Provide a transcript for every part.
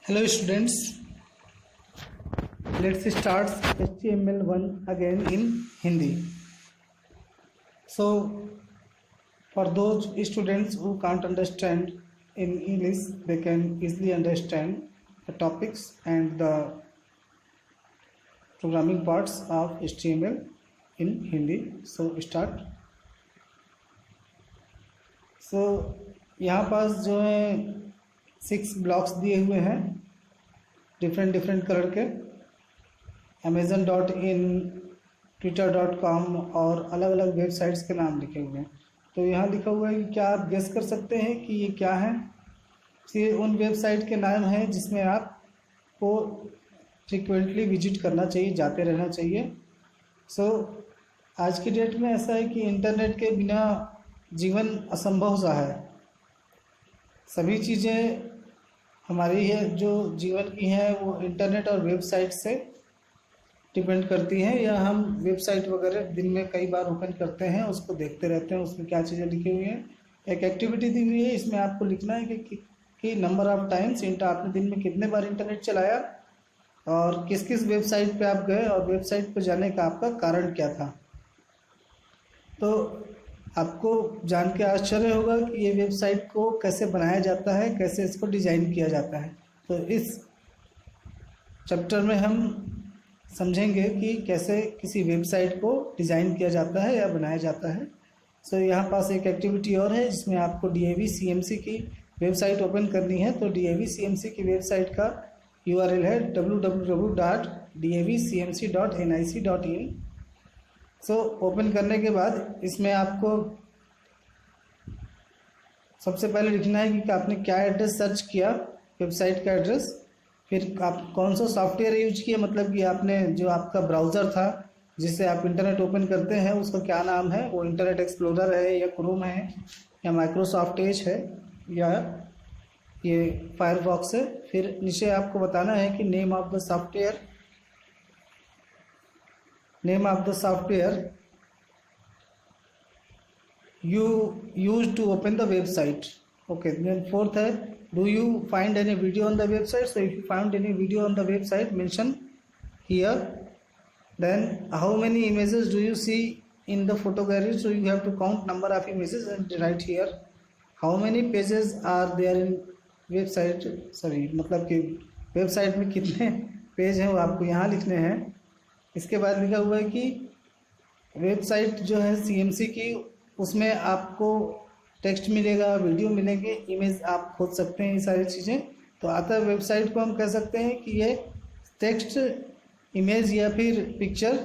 Hello students, let's start HTML1 again in Hindi. So for those students who can't understand in English, they can easily understand the topics and the programming parts of HTML in Hindi. So start. So यहाँ पास जो है 6 blocks दिए हुए हैं different colour के amazon.in, twitter.com और अलग अलग वेबसाइट्स के नाम लिखे हुए हैं। तो यहाँ लिखा हुआ है कि क्या आप गेस कर सकते हैं कि ये क्या है। ये उन वेबसाइट के नाम हैं जिसमें आपको फ्रिक्वेंटली विजिट करना चाहिए, जाते रहना चाहिए। आज की डेट में ऐसा है कि इंटरनेट के बिना जीवन असंभव सा है। सभी चीज़ें हमारी है जो जीवन की हैं वो इंटरनेट और वेबसाइट से डिपेंड करती हैं, या हम वेबसाइट वगैरह दिन में कई बार ओपन करते हैं, उसको देखते रहते हैं, उसमें क्या चीज़ें लिखी हुई हैं। एक एक्टिविटी दी हुई है, इसमें आपको लिखना है कि नंबर ऑफ़ टाइम्स आपने दिन में कितने बार इंटरनेट चलाया और किस किस वेबसाइट पे आप गए और वेबसाइट पर जाने का आपका कारण क्या था। तो आपको जान के आश्चर्य होगा कि ये वेबसाइट को कैसे बनाया जाता है, कैसे इसको डिज़ाइन किया जाता है। तो इस चैप्टर में हम समझेंगे कि कैसे किसी वेबसाइट को डिज़ाइन किया जाता है या बनाया जाता है। यहाँ पास एक एक्टिविटी और है जिसमें आपको DAVCMC की वेबसाइट ओपन करनी है। तो DAVCMC की वेबसाइट का URL है www.davcmc.nic.in। ओपन करने के बाद इसमें आपको सबसे पहले लिखना है कि आपने क्या एड्रेस सर्च किया, वेबसाइट का एड्रेस, फिर आप कौन सा सॉफ्टवेयर यूज किया, मतलब कि आपने जो आपका ब्राउज़र था जिससे आप इंटरनेट ओपन करते हैं उसका क्या नाम है, वो इंटरनेट एक्सप्लोरर है या क्रोम है या माइक्रोसॉफ्ट एज है या ये फायरफॉक्स है। फिर नीचे आपको बताना है कि name of the software you used to open the website. Okay, then fourth है, do you find any video on the website? So if you found any video on the website, mention here. Then how many images do you see in the photo gallery? So you have to count number of images and write here. How many pages are there in website? मतलब कि website में कितने page हैं वो आपको यहाँ लिखने हैं। इसके बाद लिखा हुआ है कि वेबसाइट जो है CMC की, उसमें आपको टेक्स्ट मिलेगा, वीडियो मिलेंगे, इमेज आप खोज सकते हैं, ये सारी चीज़ें। तो अतः वेबसाइट को हम कह सकते हैं कि ये टेक्स्ट, इमेज या फिर पिक्चर,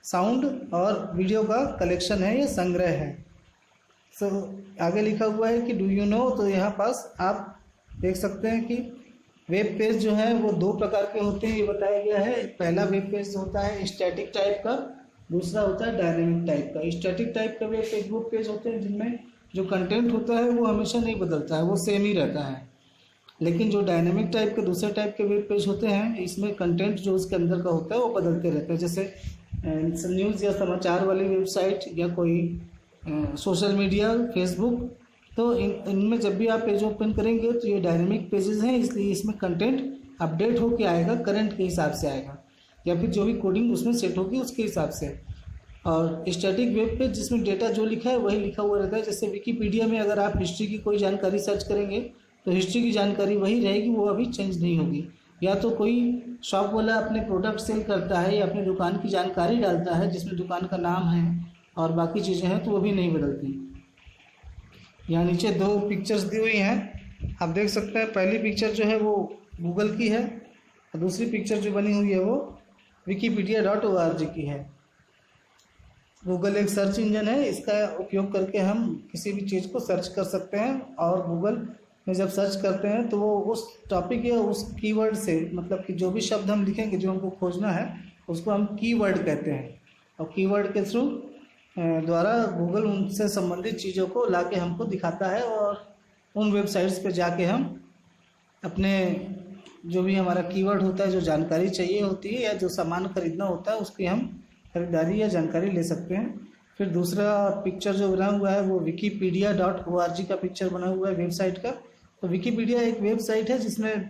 साउंड और वीडियो का कलेक्शन है या संग्रह है। आगे लिखा हुआ है कि डू यू नो। तो यहाँ पास आप देख सकते हैं कि वेब पेज जो है वो 2 प्रकार के होते हैं, ये बताया गया है। पहला वेब पेज होता है स्टैटिक टाइप का, दूसरा होता है डायनेमिक टाइप का। स्टैटिक टाइप का वेब पेज वो पेज होते हैं जिनमें जो कंटेंट होता है वो हमेशा नहीं बदलता है, वो सेम ही रहता है। लेकिन जो डायनेमिक टाइप के दूसरे टाइप के वेब पेज होते हैं, इसमें कंटेंट जो उसके अंदर का होता है वो बदलते रहते हैं। जैसे न्यूज़ या समाचार वाली वेबसाइट या कोई सोशल मीडिया, फेसबुक, तो इनमें जब भी आप पेज ओपन करेंगे तो ये डायनेमिक पेजेस हैं, इसलिए इसमें कंटेंट अपडेट होके आएगा, करंट के हिसाब से आएगा या फिर जो भी कोडिंग उसमें सेट होगी उसके हिसाब से। और स्टैटिक वेब पेज जिसमें डेटा जो लिखा है वही लिखा हुआ रहता है। जैसे विकीपीडिया में अगर आप हिस्ट्री की कोई जानकारी सर्च करेंगे तो हिस्ट्री की जानकारी वही रहेगी, वो अभी चेंज नहीं होगी। या तो कोई शॉप वाला अपने प्रोडक्ट सेल करता है या अपनी दुकान की जानकारी डालता है जिसमें दुकान का नाम है और बाकी चीज़ें हैं, तो वो भी नहीं बदलती। यहाँ नीचे 2 पिक्चर्स दी हुई हैं, आप देख सकते हैं। पहली पिक्चर जो है वो गूगल की है और दूसरी पिक्चर जो बनी हुई है वो wikipedia.org की है। गूगल एक सर्च इंजन है, इसका उपयोग करके हम किसी भी चीज़ को सर्च कर सकते हैं। और गूगल में जब सर्च करते हैं तो वो उस टॉपिक या उस कीवर्ड से, मतलब कि जो भी शब्द हम लिखेंगे जो हमको खोजना है उसको हम कीवर्ड कहते हैं। और कीवर्ड के थ्रू द्वारा गूगल उनसे संबंधित चीज़ों को लाके हमको दिखाता है और उन वेबसाइट्स पे जाके हम अपने जो भी हमारा कीवर्ड होता है, जो जानकारी चाहिए होती है या जो सामान खरीदना होता है, उसकी हम खरीदारी या जानकारी ले सकते हैं। फिर दूसरा पिक्चर जो बना हुआ है वो wikipedia.org का पिक्चर बना हुआ है वेबसाइट का। तो विकीपीडिया एक वेबसाइट है जिसमें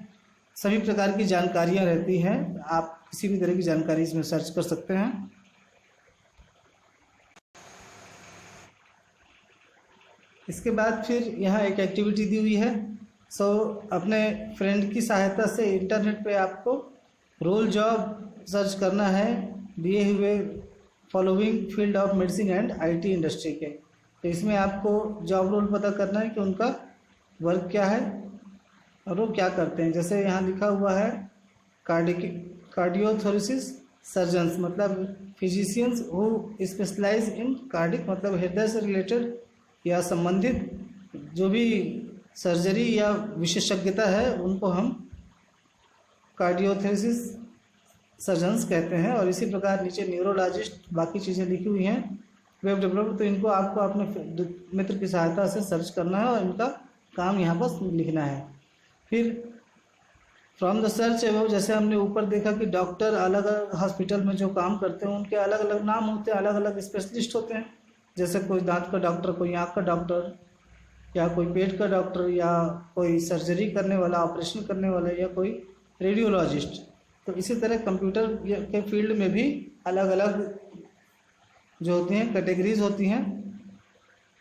सभी प्रकार की जानकारियाँ रहती हैं। आप किसी भी तरह की जानकारी इसमें सर्च कर सकते हैं। इसके बाद फिर यहाँ एक एक्टिविटी दी हुई है। अपने फ्रेंड की सहायता से इंटरनेट पे आपको रोल जॉब सर्च करना है दिए हुए following field of medicine and IT industry के। तो इसमें आपको जॉब रोल पता करना है कि उनका वर्क क्या है और वो क्या करते हैं। जैसे यहाँ लिखा हुआ है कार्डियोथोरेसिस सर्जन्स, मतलब physicians who specialise in cardiac, मतलब हृदय से रिलेटेड या संबंधित जो भी सर्जरी या विशेषज्ञता है उनको हम कार्डियोथोरेसिस सर्जन्स कहते हैं। और इसी प्रकार नीचे न्यूरोलॉजिस्ट, बाकी चीज़ें लिखी हुई हैं। वेब डेवलपर, तो इनको आपको अपने मित्र की सहायता से सर्च करना है और इनका काम यहाँ पर लिखना है। फिर फ्रॉम द सर्च एवं, जैसे हमने ऊपर देखा कि डॉक्टर अलग अलग हॉस्पिटल में जो काम करते हैं उनके अलग अलग नाम होते हैं, अलग अलग स्पेशलिस्ट होते हैं। जैसे कोई दांत का डॉक्टर, कोई आँख का डॉक्टर, या कोई पेट का डॉक्टर, या कोई सर्जरी करने वाला, ऑपरेशन करने वाला, या कोई रेडियोलॉजिस्ट। तो इसी तरह कंप्यूटर के फील्ड में भी अलग अलग जो होती हैं कैटेगरीज होती हैं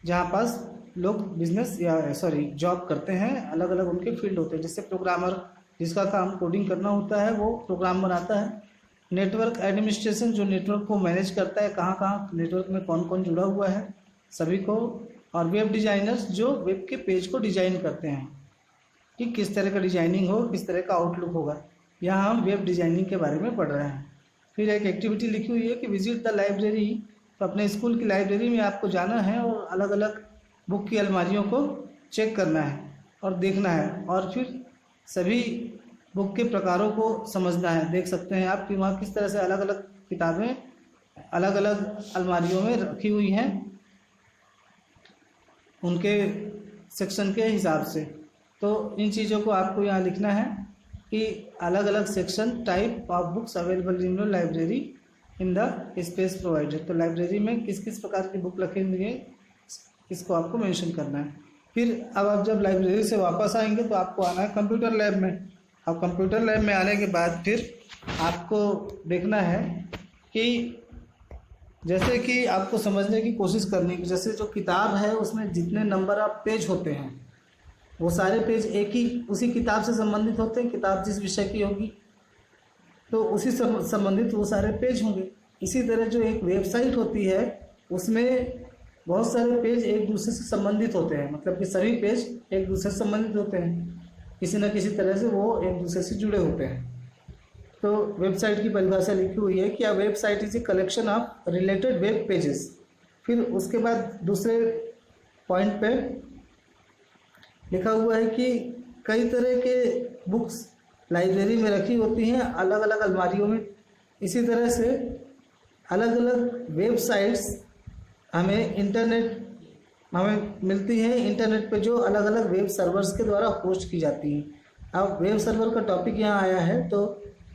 जहाँ पास लोग बिजनेस या जॉब करते हैं। अलग अलग उनके फील्ड होते हैं। जैसे प्रोग्रामर, जिसका काम कोडिंग करना होता है, वो प्रोग्राम बनाता है। नेटवर्क एडमिनिस्ट्रेशन, जो नेटवर्क को मैनेज करता है, कहाँ कहाँ नेटवर्क में कौन कौन जुड़ा हुआ है सभी को। और वेब डिज़ाइनर्स, जो वेब के पेज को डिज़ाइन करते हैं कि किस तरह का डिजाइनिंग हो, किस तरह का आउटलुक होगा। यहाँ हम वेब डिज़ाइनिंग के बारे में पढ़ रहे हैं। फिर एक एक्टिविटी लिखी हुई है कि विजिट द लाइब्रेरी। तो अपने स्कूल की लाइब्रेरी में आपको जाना है और अलग अलग बुक की अलमारियों को चेक करना है और देखना है, और फिर सभी बुक के प्रकारों को समझना है। देख सकते हैं आप कि वहाँ किस तरह से अलग अलग किताबें अलग अलग अलमारियों में रखी हुई हैं उनके सेक्शन के हिसाब से। तो इन चीज़ों को आपको यहाँ लिखना है कि अलग अलग section, type of books available in your library in the space provided. तो लाइब्रेरी में किस किस प्रकार की बुक रखी हुई है इसको आपको मेंशन करना है। फिर अब आप जब लाइब्रेरी से वापस आएंगे तो आपको आना है कंप्यूटर लैब में। अब कंप्यूटर लैब में आने के बाद फिर आपको देखना है कि जैसे कि आपको समझने की कोशिश करनी है। जैसे जो किताब है उसमें जितने नंबर ऑफ पेज होते हैं वो सारे पेज एक ही उसी किताब से संबंधित होते हैं। किताब जिस विषय की होगी तो उसी संबंधित वो सारे पेज होंगे। इसी तरह जो एक वेबसाइट होती है उसमें बहुत सारे पेज एक दूसरे से संबंधित होते हैं, मतलब कि सभी पेज एक दूसरे से संबंधित होते हैं, किसी न किसी तरह से वो एक दूसरे से जुड़े होते हैं। तो वेबसाइट की परिभाषा लिखी हुई है कि a website is a collection of related web pages. फिर उसके बाद दूसरे पॉइंट पे लिखा हुआ है कि कई तरह के बुक्स लाइब्रेरी में रखी होती हैं अलग अलग अलमारियों में। इसी तरह से अलग अलग वेबसाइट्स हमें मिलती हैं इंटरनेट पे, जो अलग अलग वेब सर्वर्स के द्वारा होस्ट की जाती हैं। अब वेब सर्वर का टॉपिक यहाँ आया है तो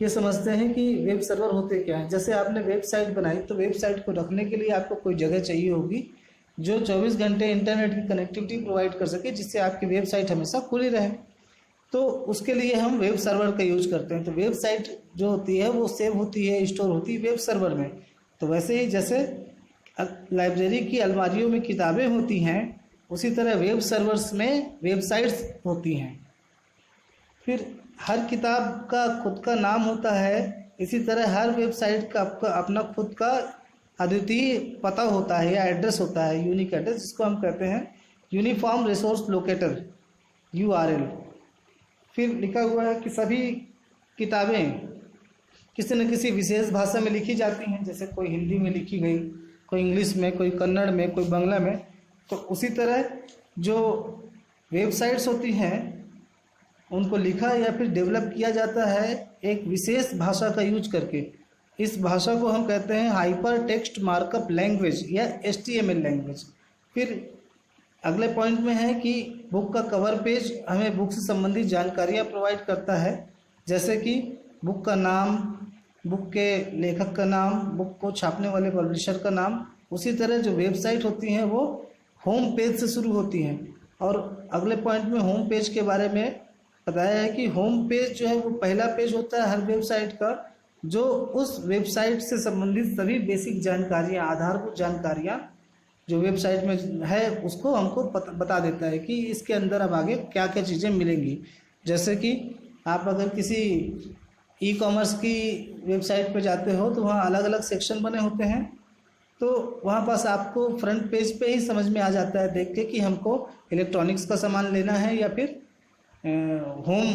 ये समझते हैं कि वेब सर्वर होते क्या हैं। जैसे आपने वेबसाइट बनाई तो वेबसाइट को रखने के लिए आपको कोई जगह चाहिए होगी जो 24 घंटे इंटरनेट की कनेक्टिविटी प्रोवाइड कर सके, जिससे आपकी वेबसाइट हमेशा खुली रहे। तो उसके लिए हम वेब सर्वर का यूज करते हैं। तो वेबसाइट जो होती है वो सेव होती है, स्टोर होती है वेब सर्वर में। तो वैसे ही जैसे लाइब्रेरी की अलमारियों में किताबें होती हैं उसी तरह वेब सर्वर्स में वेबसाइट्स होती हैं। फिर हर किताब का खुद का नाम होता है, इसी तरह हर वेबसाइट का आपका अपना खुद का अद्वितीय पता होता है या एड्रेस होता है, यूनिक एड्रेस, जिसको हम कहते हैं यूनिफॉर्म रिसोर्स लोकेटर URL। फिर लिखा हुआ है कि सभी किताबें किसी न किसी विशेष भाषा में लिखी जाती हैं। जैसे कोई हिंदी में लिखी गई, कोई इंग्लिश में, कोई कन्नड़ में, कोई बांग्ला में। तो उसी तरह जो वेबसाइट्स होती हैं उनको लिखा या फिर डेवलप किया जाता है एक विशेष भाषा का यूज करके। इस भाषा को हम कहते हैं हाइपर टेक्स्ट मार्कअप लैंग्वेज या HTML लैंग्वेज। फिर अगले पॉइंट में है कि बुक का कवर पेज हमें बुक से संबंधित जानकारियाँ प्रोवाइड करता है, जैसे कि बुक का नाम, बुक के लेखक का नाम, बुक को छापने वाले पब्लिशर का नाम। उसी तरह जो वेबसाइट होती हैं वो होम पेज से शुरू होती हैं। और अगले पॉइंट में होम पेज के बारे में बताया है कि होम पेज जो है वो पहला पेज होता है हर वेबसाइट का, जो उस वेबसाइट से संबंधित सभी बेसिक जानकारियाँ, आधारभूत जानकारियाँ जो वेबसाइट में है उसको हमको बता देता है कि इसके अंदर अब आगे क्या क्या चीज़ें मिलेंगी। जैसे कि आप अगर किसी ई कॉमर्स की वेबसाइट पर जाते हो तो वहाँ अलग अलग सेक्शन बने होते हैं, तो वहाँ पास आपको फ्रंट पेज पे ही समझ में आ जाता है देख के कि हमको इलेक्ट्रॉनिक्स का सामान लेना है या फिर होम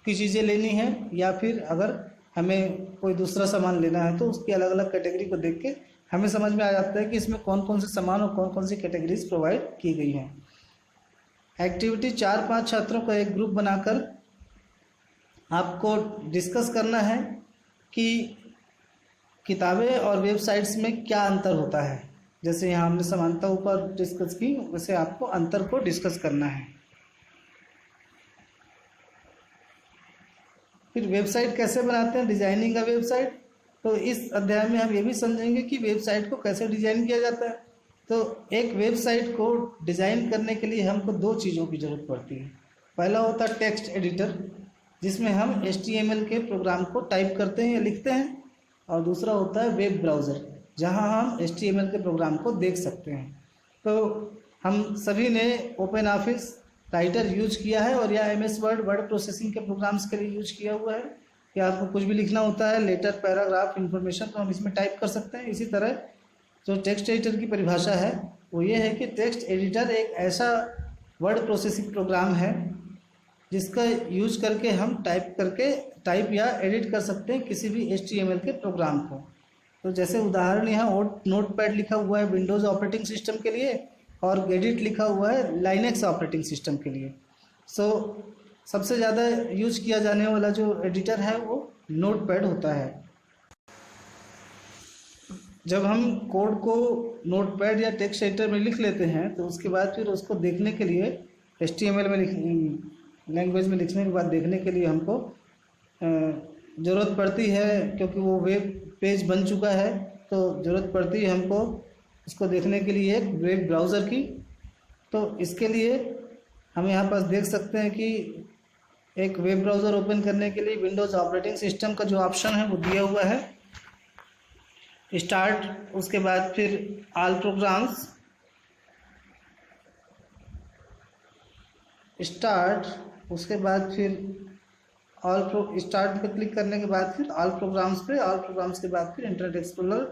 की चीज़ें लेनी है, या फिर अगर हमें कोई दूसरा सामान लेना है तो उसकी अलग अलग कैटेगरी को देख के हमें समझ में आ जाता है कि इसमें कौन कौन से सामान और कौन कौन सी कैटेगरीज प्रोवाइड की गई हैं। एक्टिविटी 4-5 छात्रों का एक ग्रुप बनाकर आपको डिस्कस करना है कि किताबें और वेबसाइट्स में क्या अंतर होता है। जैसे यहाँ हमने समानता ऊपर डिस्कस की, वैसे आपको अंतर को डिस्कस करना है। फिर वेबसाइट कैसे बनाते हैं, डिजाइनिंग का वेबसाइट, तो इस अध्याय में हम ये भी समझेंगे कि वेबसाइट को कैसे डिजाइन किया जाता है। तो एक वेबसाइट को डिजाइन करने के लिए हमको 2 चीज़ों की ज़रूरत पड़ती है। पहला होता है टेक्स्ट एडिटर, जिसमें हम HTML के प्रोग्राम को टाइप करते हैं या लिखते हैं, और दूसरा होता है वेब ब्राउज़र, जहां हम HTML के प्रोग्राम को देख सकते हैं। तो हम सभी ने ओपन ऑफिस राइटर यूज किया है और या MS वर्ड वर्ड प्रोसेसिंग के प्रोग्राम्स के लिए यूज किया हुआ है, कि आपको कुछ भी लिखना होता है, लेटर, पैराग्राफ, इन्फॉर्मेशन, तो हम इसमें टाइप कर सकते हैं। इसी तरह जो टेक्स्ट एडिटर की परिभाषा है वो ये है कि टेक्स्ट एडिटर एक ऐसा वर्ड प्रोसेसिंग प्रोग्राम है जिसका यूज करके हम टाइप या एडिट कर सकते हैं किसी भी HTML के प्रोग्राम को। तो जैसे उदाहरण यहाँ नोटपैड लिखा हुआ है विंडोज़ ऑपरेटिंग सिस्टम के लिए, और गेडिट लिखा हुआ है लाइनेक्स ऑपरेटिंग सिस्टम के लिए। सबसे ज़्यादा यूज किया जाने वाला जो एडिटर है वो नोटपैड होता है। जब हम कोड को नोटपैड या टेक्स्ट एडिटर में लिख लेते हैं तो उसके बाद फिर उसको देखने के लिए HTML में लैंग्वेज में लिखने के बाद देखने के लिए हमको ज़रूरत पड़ती है, क्योंकि वो वेब पेज बन चुका है, तो ज़रूरत पड़ती है हमको इसको देखने के लिए एक वेब ब्राउज़र की। तो इसके लिए हम यहाँ पास देख सकते हैं कि एक वेब ब्राउज़र ओपन करने के लिए विंडोज़ ऑपरेटिंग सिस्टम का जो ऑप्शन है वो दिया हुआ है, स्टार्ट, उसके बाद फिर ऑल प्रोग्राम्स, स्टार्ट, उसके बाद फिर स्टार्ट पे क्लिक करने के बाद फिर ऑल प्रोग्राम्स पे, ऑल प्रोग्राम्स के बाद फिर इंटरनेट एक्सप्लोरर,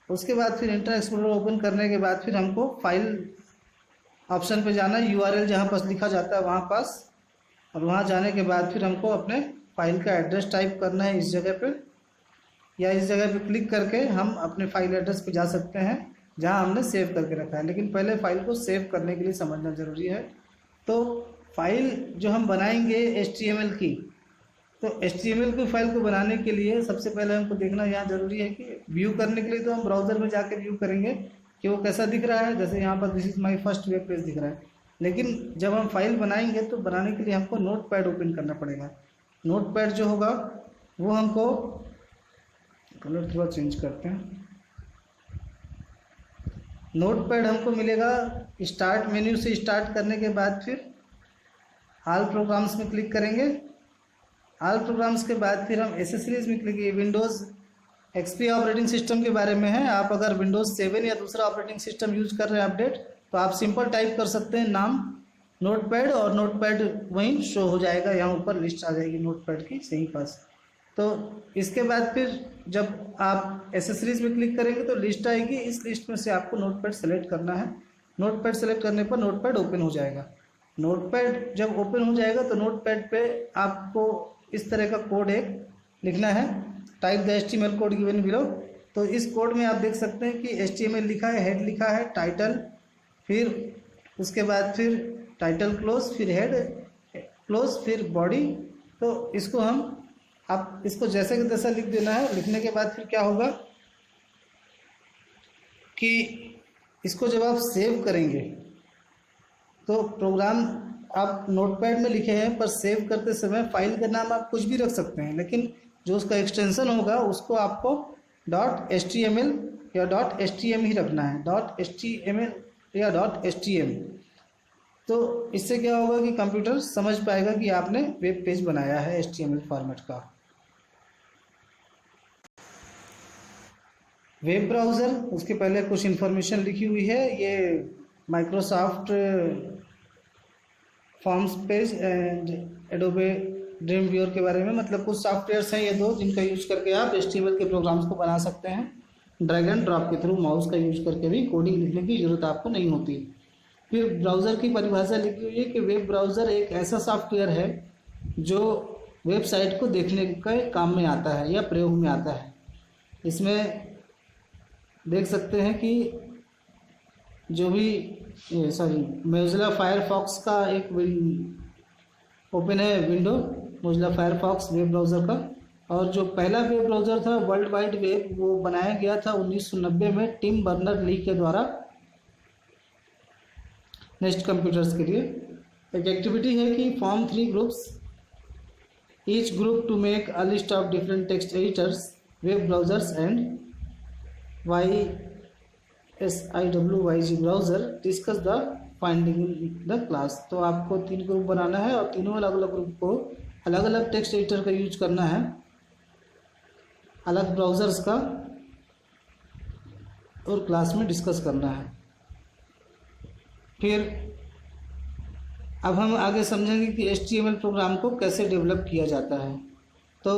उसके बाद फिर इंटरनेट एक्सप्लोरर ओपन करने के बाद फिर हमको फाइल ऑप्शन पे जाना है, URL जहाँ पास लिखा जाता है वहाँ पास, और वहाँ जाने के बाद फिर हमको अपने फाइल का एड्रेस टाइप करना है इस जगह पे, या इस जगह पे क्लिक करके हम अपने फाइल एड्रेस पे जा सकते हैं जहाँ हमने सेव करके रखा है। लेकिन पहले फाइल को सेव करने के लिए समझना ज़रूरी है। तो फाइल जो हम बनाएंगे HTML की, तो HTML की फाइल को बनाने के लिए सबसे पहले हमको देखना यहाँ ज़रूरी है कि व्यू करने के लिए तो हम ब्राउज़र में जाके व्यू करेंगे कि वो कैसा दिख रहा है। जैसे यहाँ पर this is my first web page दिख रहा है, लेकिन जब हम फाइल बनाएंगे तो बनाने के लिए हमको नोटपैड ओपन करना पड़ेगा। नोटपैड जो होगा वो हमको, कलर थोड़ा चेंज करते हैं, नोटपैड हमको मिलेगा स्टार्ट मेन्यू से। स्टार्ट करने के बाद फिर ऑल प्रोग्राम्स में क्लिक करेंगे। ऑल प्रोग्राम्स के बाद फिर हम एसेसरीज में click, Windows XP operating system के बारे में है। आप अगर विंडोज़ 7 या दूसरा ऑपरेटिंग सिस्टम यूज कर रहे हैं अपडेट, तो आप सिंपल टाइप कर सकते हैं नाम नोटपैड, और नोटपैड वहीं शो हो जाएगा, यहाँ ऊपर लिस्ट आ जाएगी नोटपैड की सही पास। तो इसके बाद फिर जब आप एसेसरीज में क्लिक करेंगे तो लिस्ट आएगी, इस लिस्ट में से आपको नोटपैड सेलेक्ट करना है। नोटपैड सेलेक्ट करने पर नोटपैड ओपन हो जाएगा। नोटपैड जब ओपन हो जाएगा तो नोटपैड पे आपको इस तरह का कोड एक लिखना है, type the HTML code given below. तो इस कोड में आप देख सकते हैं कि HTML लिखा है, हेड लिखा है, टाइटल, फिर उसके बाद फिर टाइटल क्लोज, फिर हेड क्लोज, फिर बॉडी। तो इसको आप इसको जैसे कि तैसा लिख देना है। लिखने के बाद फिर क्या होगा कि इसको जब आप सेव करेंगे तो प्रोग्राम आप नोटपैड में लिखे हैं, पर सेव करते समय फाइल का नाम आप कुछ भी रख सकते हैं, लेकिन जो उसका एक्सटेंशन होगा उसको आपको .html या .htm ही रखना है, .html या .htm। तो इससे क्या होगा कि कंप्यूटर समझ पाएगा कि आपने वेब पेज बनाया है HTML फॉर्मेट का। वेब ब्राउज़र, उसके पहले कुछ इन्फॉर्मेशन लिखी हुई है। ये Microsoft forms page and Adobe dream viewer के बारे में, मतलब कुछ सॉफ्टवेयर्स हैं ये दो जिनका यूज करके आप HTML के प्रोग्राम्स को बना सकते हैं। ड्रैग एंड ड्रॉप के थ्रू माउस का यूज करके भी कोडिंग लिखने की ज़रूरत आपको नहीं होती। फिर ब्राउज़र की परिभाषा लिखी हुई है कि वेब ब्राउज़र एक ऐसा सॉफ्टवेयर है जो वेबसाइट को देखने के काम में आता है या प्रयोग में आता है। इसमें देख सकते हैं कि जो भी मोज़िला फायरफॉक्स का एक ओपन है window, Mozilla Firefox web browser का। और जो पहला वेब ब्राउज़र था वर्ल्ड वाइड वेब, वो बनाया गया था 1990 में टिम बर्नर-ली के द्वारा नेक्स्ट कंप्यूटर्स के लिए। एक एक्टिविटी है कि form 3 groups, each group to make a list of different text editors, web browsers and YSIWYG browser, discuss the finding in the class. तो आपको 3 ग्रुप बनाना है और तीनों अलग अलग ग्रुप को अलग अलग टेक्स्ट एडिटर का यूज करना है, अलग ब्राउज़र्स का, और क्लास में डिस्कस करना है। फिर अब हम आगे समझेंगे कि HTML प्रोग्राम को कैसे डेवलप किया जाता है। तो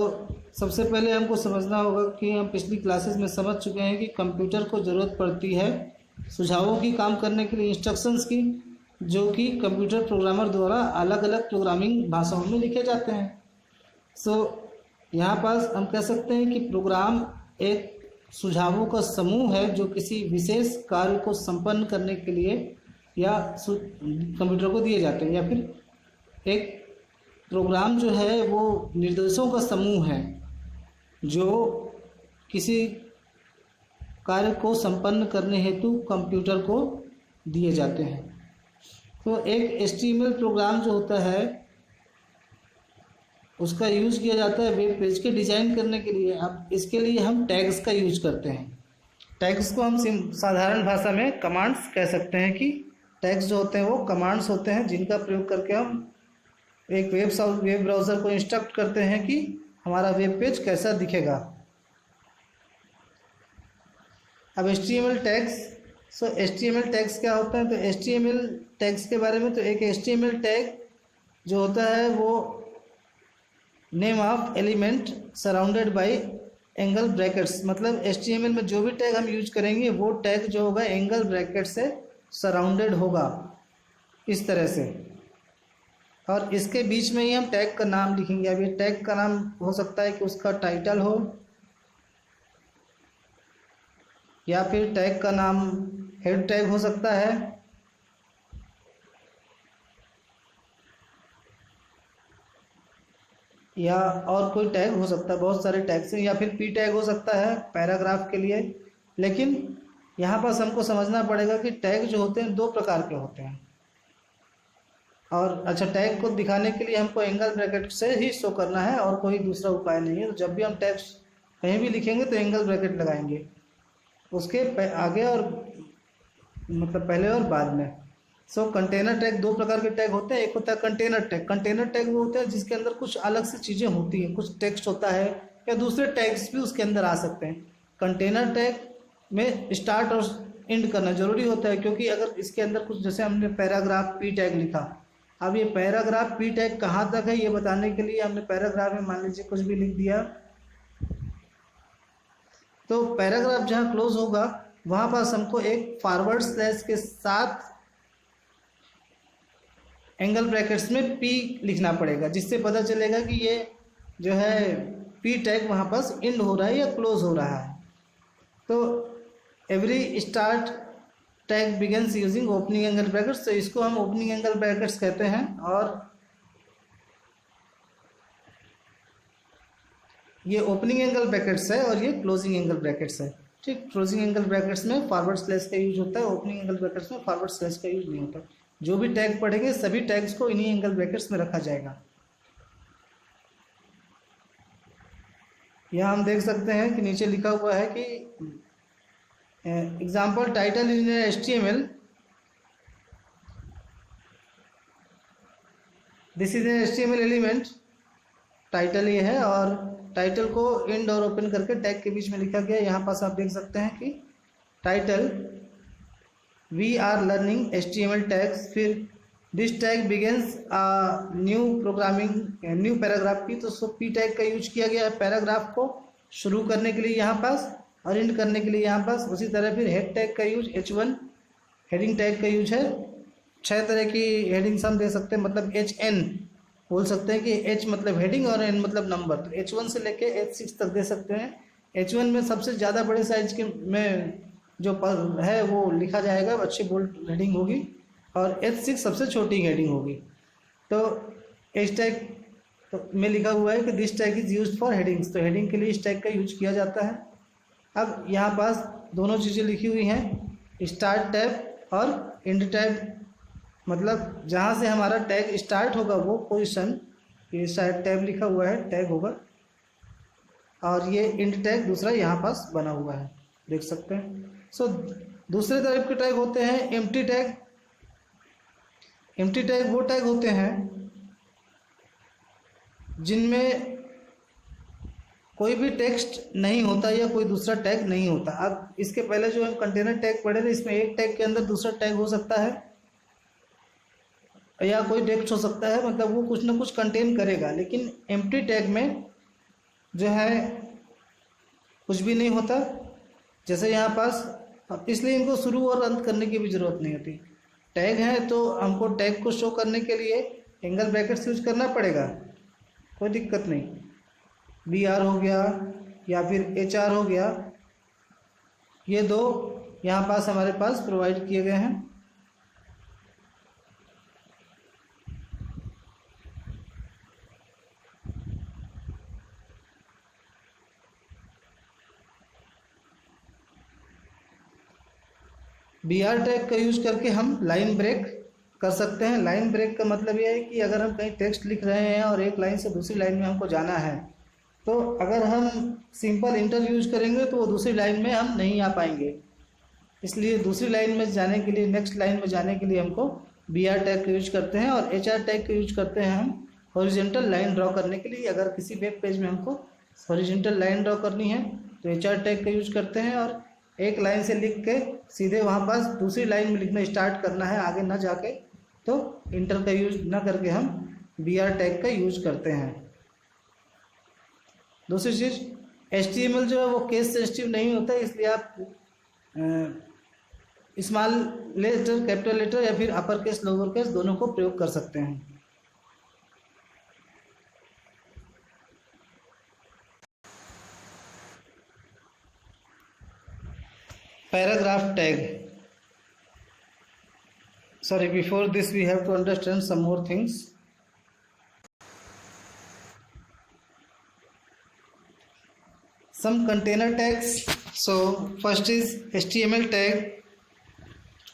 सबसे पहले हमको समझना होगा कि हम पिछली क्लासेस में समझ चुके हैं कि कंप्यूटर को ज़रूरत पड़ती है सुझावों की काम करने के लिए, इंस्ट्रक्शंस की, जो कि कंप्यूटर प्रोग्रामर द्वारा अलग अलग प्रोग्रामिंग भाषाओं में लिखे जाते हैं। यहाँ पास हम कह सकते हैं कि प्रोग्राम एक सुझावों का समूह है जो किसी विशेष कार्य को संपन्न करने के लिए या कंप्यूटर को दिए जाते हैं, या फिर एक प्रोग्राम जो है वो निर्देशों का समूह है जो किसी कार्य को संपन्न करने हेतु कंप्यूटर को दिए जाते हैं। तो एक HTML प्रोग्राम जो होता है उसका यूज़ किया जाता है वेब पेज के डिज़ाइन करने के लिए। अब इसके लिए हम टैग्स का यूज करते हैं। टैग्स को हम साधारण भाषा में कमांड्स कह सकते हैं कि टैग्स जो होते हैं वो कमांड्स होते हैं जिनका प्रयोग करके हम एक वेब ब्राउज़र को इंस्ट्रक्ट करते हैं कि हमारा वेब पेज कैसा दिखेगा। अब HTML टैग्स, HTML टैग्स क्या होता है? तो HTML टैग्स के बारे में, तो एक HTML टैग जो होता है वो name of element surrounded by angle brackets, मतलब HTML में जो भी टैग हम यूज करेंगे वो टैग जो होगा एंगल ब्रैकेट से सराउंडेड होगा इस तरह से, और इसके बीच में ही हम टैग का नाम लिखेंगे। अब ये टैग का नाम हो सकता है कि उसका टाइटल हो, या फिर टैग का नाम हेड टैग हो सकता है, या और कोई टैग हो सकता है, बहुत सारे टैग्स हैं, या फिर P टैग हो सकता है पैराग्राफ के लिए। लेकिन यहाँ पास हमको समझना पड़ेगा कि टैग जो होते हैं 2 प्रकार के होते हैं। और अच्छा, टैग को दिखाने के लिए हमको एंगल ब्रैकेट से ही शो करना है और कोई दूसरा उपाय नहीं है। तो जब भी हम टैग कहीं भी लिखेंगे तो एंगल ब्रैकेट लगाएंगे उसके आगे, और मतलब पहले और बाद में। कंटेनर टैग 2 प्रकार के टैग होते हैं। एक होता है कंटेनर टैग। कंटेनर टैग वो होते हैं जिसके अंदर कुछ अलग से चीज़ें होती हैं, कुछ टेक्स्ट होता है या दूसरे टैग्स भी उसके अंदर आ सकते हैं। कंटेनर टैग में स्टार्ट और एंड करना जरूरी होता है, क्योंकि अगर इसके अंदर कुछ, जैसे हमने पैराग्राफ P टैग लिखा, अब ये पैराग्राफ P टैग कहाँ तक है ये बताने के लिए हमने पैराग्राफ में मान लीजिए कुछ भी लिख दिया, तो पैराग्राफ जहाँ क्लोज होगा वहाँ पास हमको एक फॉरवर्ड स्लैश के साथ एंगल ब्रैकेट्स में P लिखना पड़ेगा, जिससे पता चलेगा कि ये जो है P टैग वहाँ पास एंड हो रहा है या क्लोज हो रहा है। तो every start tag begins using opening angle brackets, तो इसको हम ओपनिंग एंगल ब्रैकेट्स कहते हैं। और ये ओपनिंग एंगल ब्रैकेट्स है और ये क्लोजिंग एंगल ब्रैकेट्स है। ठीक, क्लोजिंग एंगल ब्रैकेट्स में फॉरवर्ड स्लैश का यूज होता है, ओपनिंग एंगल ब्रैकेट्स में फॉरवर्ड स्लैश का यूज नहीं होता। जो भी टैग पढ़ेंगे सभी टैग्स को इन्हीं एंगल ब्रैकेट्स में रखा जाएगा। यहाँ हम देख सकते हैं कि नीचे लिखा हुआ है कि example title in HTML this is a HTML element, title ये है, और टाइटल को इंड और ओपन करके टैग के बीच में लिखा गया है। यहाँ पास आप देख सकते हैं कि title we are learning HTML tags, फिर this tag begins new programming new paragraph की, तो पी टैग का यूज किया गया है पैराग्राफ को शुरू करने के लिए यहाँ पास और एंड करने के लिए यहाँ पास। उसी तरह फिर हेड टैग का यूज H1, हेडिंग टैग का यूज है। 6 तरह की हेडिंग्स हम दे सकते हैं, मतलब HN बोल सकते हैं कि H मतलब हेडिंग और N मतलब नंबर, तो H1 से लेके H6 तक दे सकते हैं। H1 में सबसे ज़्यादा बड़े साइज के में जो है वो लिखा जाएगा, अच्छी बोल्ड हेडिंग होगी, और H6 सबसे छोटी हेडिंग होगी। तो H टैग में लिखा हुआ है कि this tag is used for headings, तो हेडिंग के लिए इस टैग का यूज किया जाता है। अब यहाँ पास दोनों चीज़ें लिखी हुई हैं, स्टार्ट टैब और एंड टैब, मतलब जहाँ से हमारा टैग स्टार्ट होगा वो पोजीशन, ये शायद टैब लिखा हुआ है, टैग होगा, और ये एंड टैग दूसरा यहाँ पास बना हुआ है, देख सकते हैं। सो दूसरे टाइप के टैग होते हैं एम्प्टी टैग। एम्प्टी टैग वो टैग होते हैं जिनमें कोई भी टेक्स्ट नहीं होता या कोई दूसरा टैग नहीं होता। अब इसके पहले जो हम कंटेनर टैग पढ़े थे, इसमें एक टैग के अंदर दूसरा टैग हो सकता है या कोई टेक्स्ट हो सकता है, मतलब वो कुछ ना कुछ कंटेन करेगा। लेकिन एम्प्टी टैग में जो है कुछ भी नहीं होता, जैसे यहाँ पास, इसलिए इनको शुरू और अंत करने की भी ज़रूरत नहीं होती। टैग है तो हमको टैग को शो करने के लिए एंगल ब्रैकेट्स यूज करना पड़ेगा, कोई दिक्कत नहीं। BR हो गया या फिर HR हो गया, ये दो यहाँ पास हमारे पास प्रोवाइड किए गए हैं। BR टैग का यूज करके हम लाइन ब्रेक कर सकते हैं। लाइन ब्रेक का मतलब यह है कि अगर हम कहीं टेक्स्ट लिख रहे हैं और एक लाइन से दूसरी लाइन में हमको जाना है, तो अगर हम सिंपल इंटर यूज करेंगे तो वो दूसरी लाइन में हम नहीं आ पाएंगे। इसलिए दूसरी लाइन में जाने के लिए, नेक्स्ट लाइन में जाने के लिए हमको BR टैग का यूज करते हैं। और HR टैग का यूज करते हैं हम हॉरिजॉन्टल लाइन ड्रॉ करने के लिए। अगर किसी वेब पेज में हमको हॉरिजॉन्टल लाइन ड्रॉ करनी है तो HR टैग का यूज करते हैं, और एक लाइन से लिख के सीधे वहाँ पास दूसरी लाइन में लिखना स्टार्ट करना है, आगे ना जाके, तो इंटर का यूज ना करके हम BR टैग का यूज करते हैं। दूसरी चीज़, HTML जो है वो केस सेंसिटिव नहीं होता, इसलिए आप स्मॉल लेटर, कैपिटल लेटर या फिर अपर केस, लोअर केस दोनों को प्रयोग कर सकते हैं। Paragraph tag, sorry, before this we have to understand some more things. Some container tags. So first is HTML tag.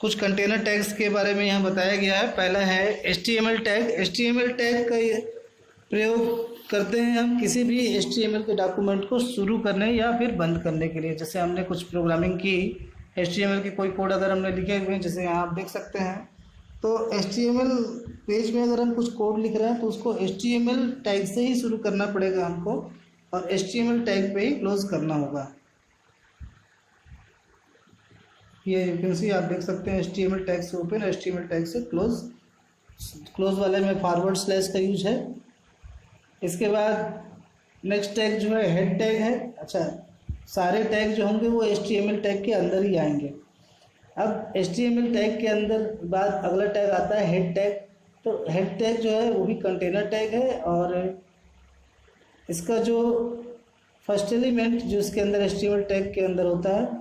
कुछ कंटेनर टैग्स के बारे में यहाँ बताया गया है। पहला है HTML टैग। HTML टैग का प्रयोग करते हैं हम किसी भी HTML के डॉक्यूमेंट को शुरू करने या फिर बंद करने के लिए। जैसे हमने कुछ प्रोग्रामिंग की, HTML के कोई कोड अगर हमने लिखे हुए हैं, जैसे यहाँ आप देख सकते हैं, तो HTML पेज में अगर हम कुछ कोड लिख रहे हैं तो उसको HTML टैग से ही शुरू करना पड़ेगा हमको, और HTML टैग पे ही क्लोज करना होगा। ये यू कैन सी, आप देख सकते हैं HTML टैग से ओपन, HTML टैग से क्लोज। क्लोज वाले में फॉरवर्ड स्लैश का यूज है। इसके बाद नेक्स्ट टैग जो है हेड टैग है। अच्छा, सारे टैग जो होंगे वो HTML टैग के अंदर ही आएंगे। अब HTML टैग के अंदर बाद अगला टैग आता है हेड टैग। तो हेड टैग जो है वो भी कंटेनर टैग है, और इसका जो फर्स्ट एलिमेंट जो इसके अंदर HTML टैग के अंदर होता है,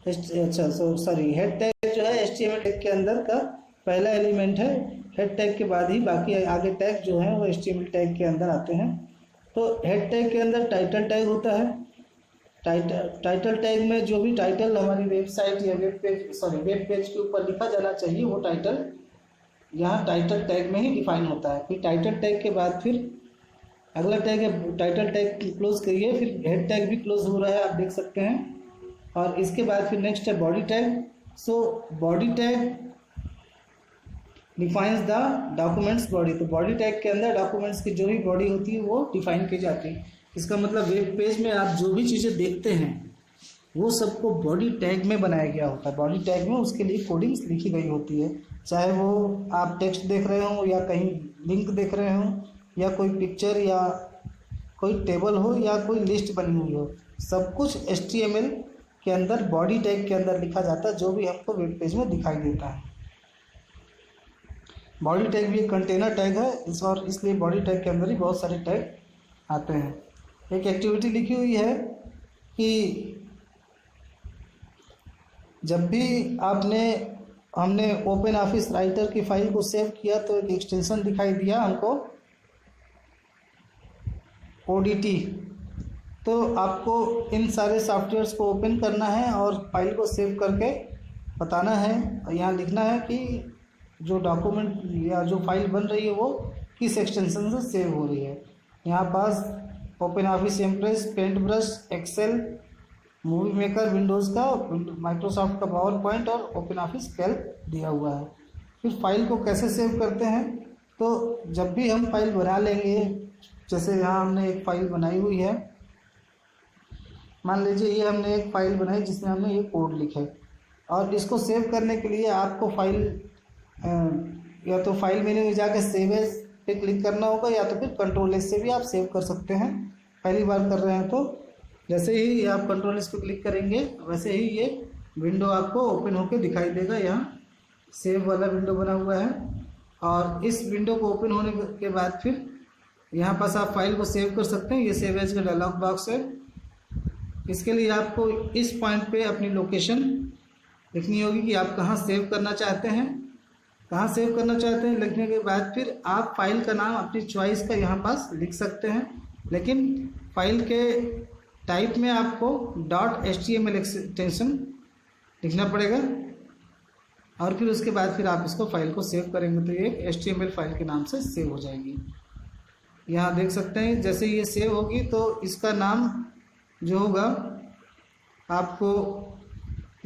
अच्छा सॉरी, हेड टैग जो है HTML टैग के अंदर का पहला एलिमेंट है। हेड टैग के बाद ही बाकी आगे टैग जो है वो HTML टैग के अंदर आते हैं। तो हेड टैग के अंदर टाइटल टैग होता है। टाइटल टैग में जो भी टाइटल हमारी वेबसाइट या वेब पेज के ऊपर लिखा जाना चाहिए वो टाइटल यहाँ टाइटल टैग में ही डिफाइन होता है। फिर टाइटल टैग के बाद फिर अगला टैग है टाइटल टैग क्लोज करिए, फिर हेड टैग भी क्लोज हो रहा है, आप देख सकते हैं। और इसके बाद फिर नेक्स्ट है body tag. So body tag defines the documents body. तो बॉडी टैग के अंदर डॉक्यूमेंट्स की जो भी बॉडी होती है वो डिफाइन की जाती है। इसका मतलब वेब पेज में आप जो भी चीज़ें देखते हैं वो सबको बॉडी टैग में बनाया गया होता है। बॉडी टैग में उसके लिए कोडिंग्स लिखी गई होती है, चाहे वो आप टेक्स्ट देख रहे हो या कहीं लिंक देख रहे हो या कोई पिक्चर या कोई टेबल हो या कोई लिस्ट बनी हुई हो, सब कुछ HTML के अंदर बॉडी टैग के अंदर लिखा जाता है, जो भी हमको वेब पेज में दिखाई देता है। बॉडी टैग भी एक कंटेनर टैग है और इसलिए बॉडी टैग के अंदर ही बहुत सारे टैग आते हैं। एक एक्टिविटी लिखी हुई है कि जब भी हमने ओपन ऑफिस राइटर की फाइल को सेव किया तो एक एक्सटेंशन दिखाई दिया हमको ODT। तो आपको इन सारे सॉफ्टवेयर्स को ओपन करना है और फाइल को सेव करके बताना है, यहाँ लिखना है कि जो डॉक्यूमेंट या जो फाइल बन रही है वो किस एक्सटेंशन से सेव हो रही है। यहाँ पास open office impress, paint brush, Excel, movie maker, Windows का, माइक्रोसॉफ्ट का पावर पॉइंट और ओपन ऑफिस कैल्क दिया हुआ है। फिर फाइल को कैसे सेव करते हैं, तो जब भी हम फाइल बना लेंगे, जैसे यहाँ हमने एक फ़ाइल बनाई हुई है, मान लीजिए ये हमने एक फ़ाइल बनाई जिसमें हमने ये कोड लिखे, और इसको सेव करने के लिए आपको या तो फाइल मेन्यू में जाकर सेव एज पे क्लिक करना होगा या तो फिर कंट्रोल एस से भी आप सेव कर सकते हैं। पहली बार कर रहे हैं तो जैसे ही आप कंट्रोल एस पे क्लिक करेंगे वैसे ही ये विंडो आपको ओपन होकर दिखाई देगा। यहाँ सेव वाला विंडो बना हुआ है और इस विंडो को ओपन होने के बाद फिर यहाँ पास आप फाइल को सेव कर सकते हैं। ये सेव एज का डायलॉग बॉक्स है। इसके लिए आपको इस पॉइंट पे अपनी लोकेशन लिखनी होगी कि आप कहाँ सेव करना चाहते हैं। कहाँ सेव करना चाहते हैं लिखने के बाद फिर आप फाइल का नाम अपनी चॉइस का यहाँ पास लिख सकते हैं, लेकिन फाइल के टाइप में आपको .html एक्सटेंशन लिखना पड़ेगा और फिर उसके बाद फिर आप इसको फाइल को सेव करेंगे तो ये HTML फाइल के नाम से सेव हो जाएगी। यहाँ देख सकते हैं जैसे ये सेव होगी तो इसका नाम जो होगा आपको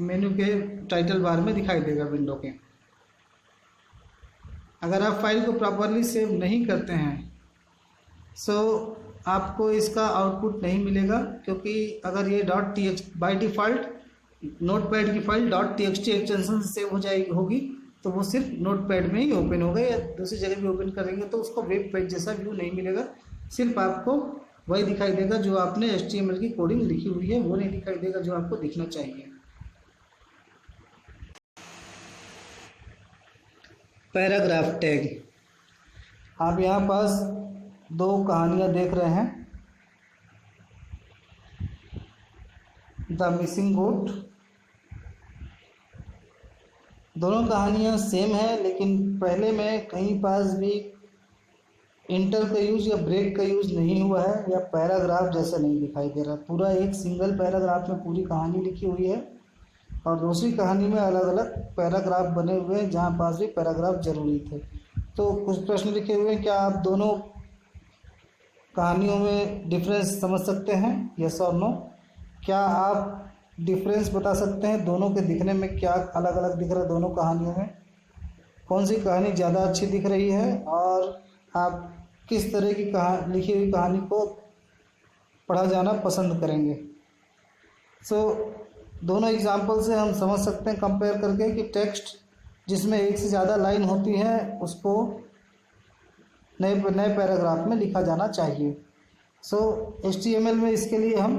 मेन्यू के टाइटल बार में दिखाई देगा विंडो के। अगर आप फाइल को प्रॉपरली सेव नहीं करते हैं सो आपको इसका आउटपुट नहीं मिलेगा, क्योंकि अगर ये बाय डिफ़ॉल्ट नोटपैड की फाइल .txt एक्सटेंशन से सेव होगी तो वो सिर्फ नोटपैड में ही ओपन होगा, या दूसरी जगह भी ओपन करेंगे तो उसको वेब पेज जैसा व्यू नहीं मिलेगा। सिर्फ आपको वही दिखाई देगा जो आपने HTML की कोडिंग लिखी हुई है, वो नहीं दिखाई देगा जो आपको दिखना चाहिए। पैराग्राफ टैग, आप यहाँ पास दो कहानियाँ देख रहे हैं, द मिसिंग गोट। दोनों कहानियाँ सेम है, लेकिन पहले में कहीं पास भी इंटर का यूज़ या ब्रेक का यूज़ नहीं हुआ है या पैराग्राफ जैसा नहीं दिखाई दे रहा। पूरा एक सिंगल पैराग्राफ में पूरी कहानी लिखी हुई है और दूसरी कहानी में अलग अलग पैराग्राफ बने हुए हैं जहाँ पास भी पैराग्राफ जरूरी थे। तो कुछ प्रश्न लिखे हुए हैं, क्या आप दोनों कहानियों में डिफरेंस समझ सकते हैं, यस और नो। क्या आप डिफरेंस बता सकते हैं दोनों के दिखने में, क्या अलग अलग दिख रहा है दोनों कहानियों में, कौन सी कहानी ज़्यादा अच्छी दिख रही है और आप किस तरह की लिखी हुई कहानी को पढ़ा जाना पसंद करेंगे। दोनों एग्जाम्पल से हम समझ सकते हैं कंपेयर करके कि टेक्स्ट जिसमें एक से ज़्यादा लाइन होती है उसको नए पैराग्राफ में लिखा जाना चाहिए। HTML में इसके लिए हम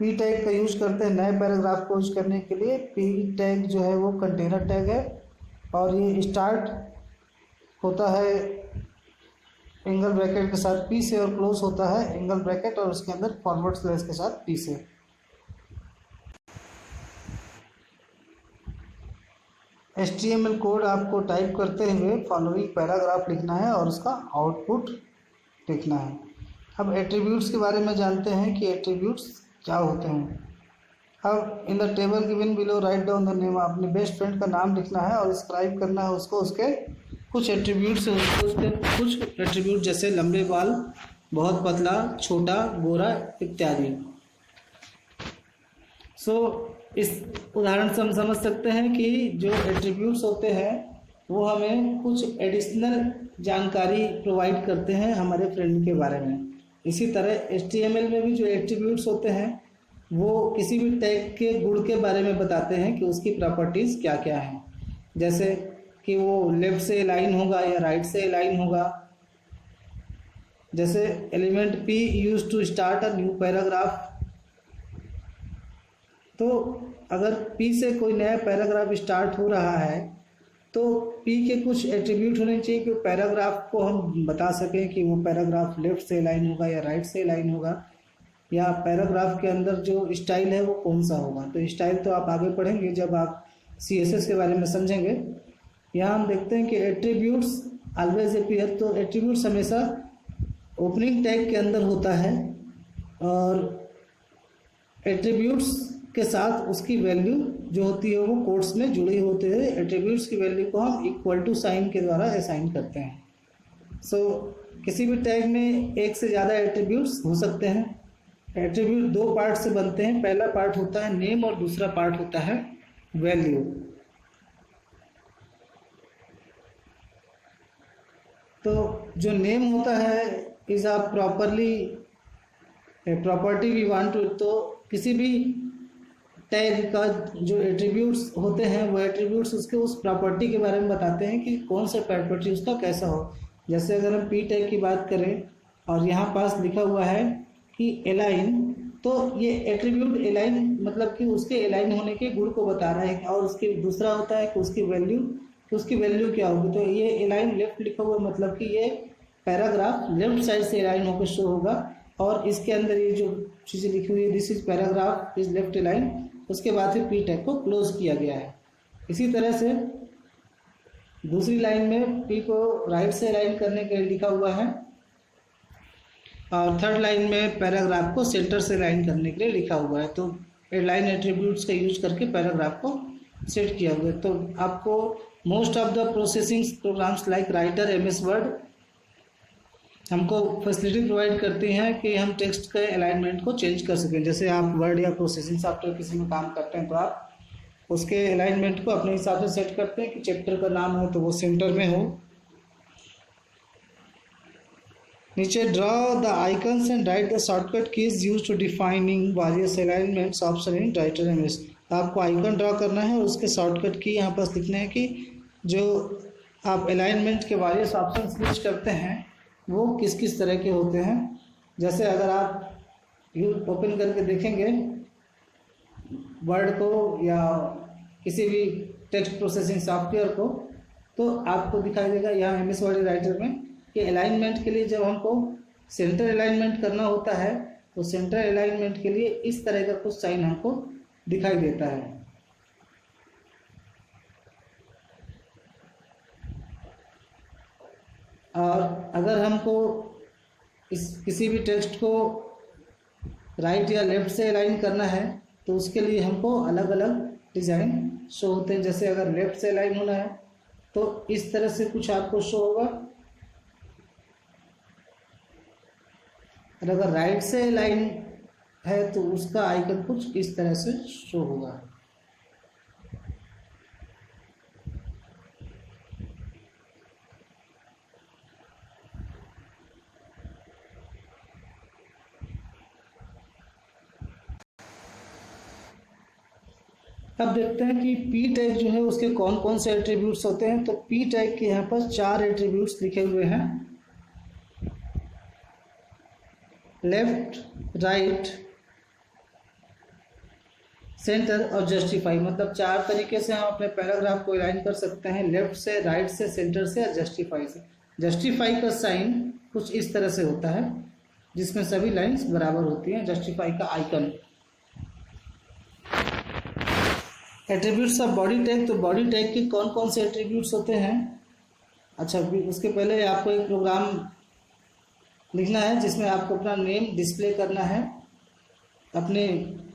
p टैग का यूज करते हैं। नए पैराग्राफ को यूज करने के लिए p टैग जो है वो कंटेनर टैग है और ये स्टार्ट होता है एंगल ब्रैकेट के साथ p से और क्लोज होता है एंगल ब्रैकेट और उसके अंदर फॉरवर्ड स्लैश के साथ p से। HTML कोड आपको टाइप करते हुए फॉलोइंग पैराग्राफ लिखना है और उसका आउटपुट लिखना है। अब एट्रीब्यूट्स के बारे में जानते हैं कि एट्रीब्यूट्स क्या होते हैं। अब in the table given below write down the name, अपने बेस्ट फ्रेंड का नाम लिखना है और डिस्क्राइब करना है उसको, उसके कुछ एट्रीब्यूट्स हैं, उसके कुछ एट्रीब्यूट जैसे लंबे बाल, बहुत पतला, छोटा, गोरा इत्यादि। इस उदाहरण से हम समझ सकते हैं कि जो एट्रीब्यूट्स होते हैं वो हमें कुछ एडिशनल जानकारी प्रोवाइड करते हैं हमारे फ्रेंड के बारे में। इसी तरह HTML में भी जो एट्रीब्यूट्स होते हैं वो किसी भी टैग के गुण के बारे में बताते हैं कि उसकी प्रॉपर्टीज़ क्या क्या हैं, जैसे कि वो लेफ्ट से अलाइन होगा या राइट से अलाइन होगा। जैसे element P use to start a new paragraph, तो अगर P से कोई नया पैराग्राफ स्टार्ट हो रहा है तो P के कुछ एट्रीब्यूट होने चाहिए कि पैराग्राफ को हम बता सकें कि वो पैराग्राफ लेफ्ट से अलाइन होगा या राइट से अलाइन होगा, या पैराग्राफ के अंदर जो स्टाइल है वो कौन सा होगा। तो स्टाइल तो आप आगे पढ़ेंगे जब आप CSS के बारे में समझेंगे। यहाँ हम देखते हैं कि एट्रीब्यूट्स ऑलवेज अपीयर, तो एट्रीब्यूट्स हमेशा ओपनिंग टैग के अंदर होता है और एट्रीब्यूट्स के साथ उसकी वैल्यू जो होती है वो कोट्स में जुड़ी होती है। एट्रीब्यूट्स की वैल्यू को हम इक्वल टू साइन के द्वारा असाइन करते हैं। किसी भी टैग में एक से ज़्यादा एट्रीब्यूट्स हो सकते हैं। एट्रीब्यूट दो पार्ट से बनते हैं, पहला पार्ट होता है नेम और दूसरा पार्ट होता है वैल्यू। तो जो नेम होता है is a property we want to, तो किसी भी टैग का जो एट्रीब्यूट्स होते हैं वो एट्रीब्यूट्स उसके उस प्रॉपर्टी के बारे में बताते हैं कि कौन सा प्रॉपर्टी उसका कैसा हो। जैसे अगर हम P टैग की बात करें और यहाँ पास लिखा हुआ है कि अलाइन, तो ये एट्रीब्यूट अलाइन मतलब कि उसके अलाइन होने के गुण को बता रहा है। और उसके दूसरा होता है कि उसकी वैल्यू क्या होगी। तो ये अलाइन लेफ्ट लिखा हुआ मतलब कि ये पैराग्राफ लेफ्ट साइड से अलाइन होकर शो होगा, और इसके अंदर ये जो चीज़ें लिखी हुई है this is paragraph is left align, उसके बाद फिर P टैग को क्लोज किया गया है। इसी तरह से दूसरी लाइन में P को राइट से अलाइन करने के लिए लिखा हुआ है, और थर्ड लाइन में पैराग्राफ को सेंटर से अलाइन करने के लिए लिखा हुआ है। तो लाइन एट्रीब्यूट्स का यूज करके पैराग्राफ को सेट किया हुआ है। तो आपको most of the processing programs like writer, MS word हमको फैसिलिटी प्रोवाइड करती हैं कि हम टेक्स्ट के अलाइनमेंट को चेंज कर सकें। जैसे आप वर्ड या प्रोसेसिंग सॉफ्टवेयर किसी में काम करते हैं तो आप उसके अलाइनमेंट को अपने हिसाब से सेट करते हैं कि चैप्टर का नाम है तो वो सेंटर में हो। नीचे draw the icons and write the shortcut keys use to defining various alignments option in writer MS। आपको आइकन ड्रॉ करना है और उसके शॉर्टकट की यहाँ पास लिखना है कि जो आप अलाइनमेंट के वेरियस ऑप्शंस यूज करते हैं वो किस किस तरह के होते हैं। जैसे अगर आप ओपन करके देखेंगे वर्ड को या किसी भी टेक्स्ट प्रोसेसिंग सॉफ्टवेयर को, तो आपको दिखाई देगा यहाँ MS वर्ड राइटर में कि अलाइनमेंट के लिए जब हमको सेंटर अलाइनमेंट करना होता है तो सेंटर अलाइनमेंट के लिए इस तरह का कुछ साइन हमको दिखाई देता है। और अगर हमको किसी भी टेक्स्ट को राइट या लेफ्ट से अलाइन करना है तो उसके लिए हमको अलग अलग डिज़ाइन शो होते हैं। जैसे अगर लेफ्ट से अलाइन होना है तो इस तरह से कुछ आपको शो होगा, और अगर राइट से अलाइन है तो उसका आइकन कुछ इस तरह से शो होगा। अब देखते हैं कि P टैग जो है उसके कौन कौन से एट्रीब्यूट्स होते हैं। तो P टैग के यहाँ पर 4 एट्रीब्यूट्स लिखे हुए हैं, लेफ्ट, राइट, सेंटर और जस्टिफाई। मतलब 4 तरीके से हम अपने पैराग्राफ को अलाइन कर सकते हैं, लेफ्ट से, राइट से, सेंटर से और जस्टिफाई से। जस्टिफाई का साइन कुछ इस तरह से होता है जिसमें सभी लाइंस बराबर होती हैं, जस्टिफाई का icon. Attributes of body tag, तो बॉडी टैग के कौन कौन से एट्रीब्यूट्स होते हैं। अच्छा, उसके पहले आपको एक प्रोग्राम लिखना है जिसमें आपको अपना नेम डिस्प्ले करना है अपने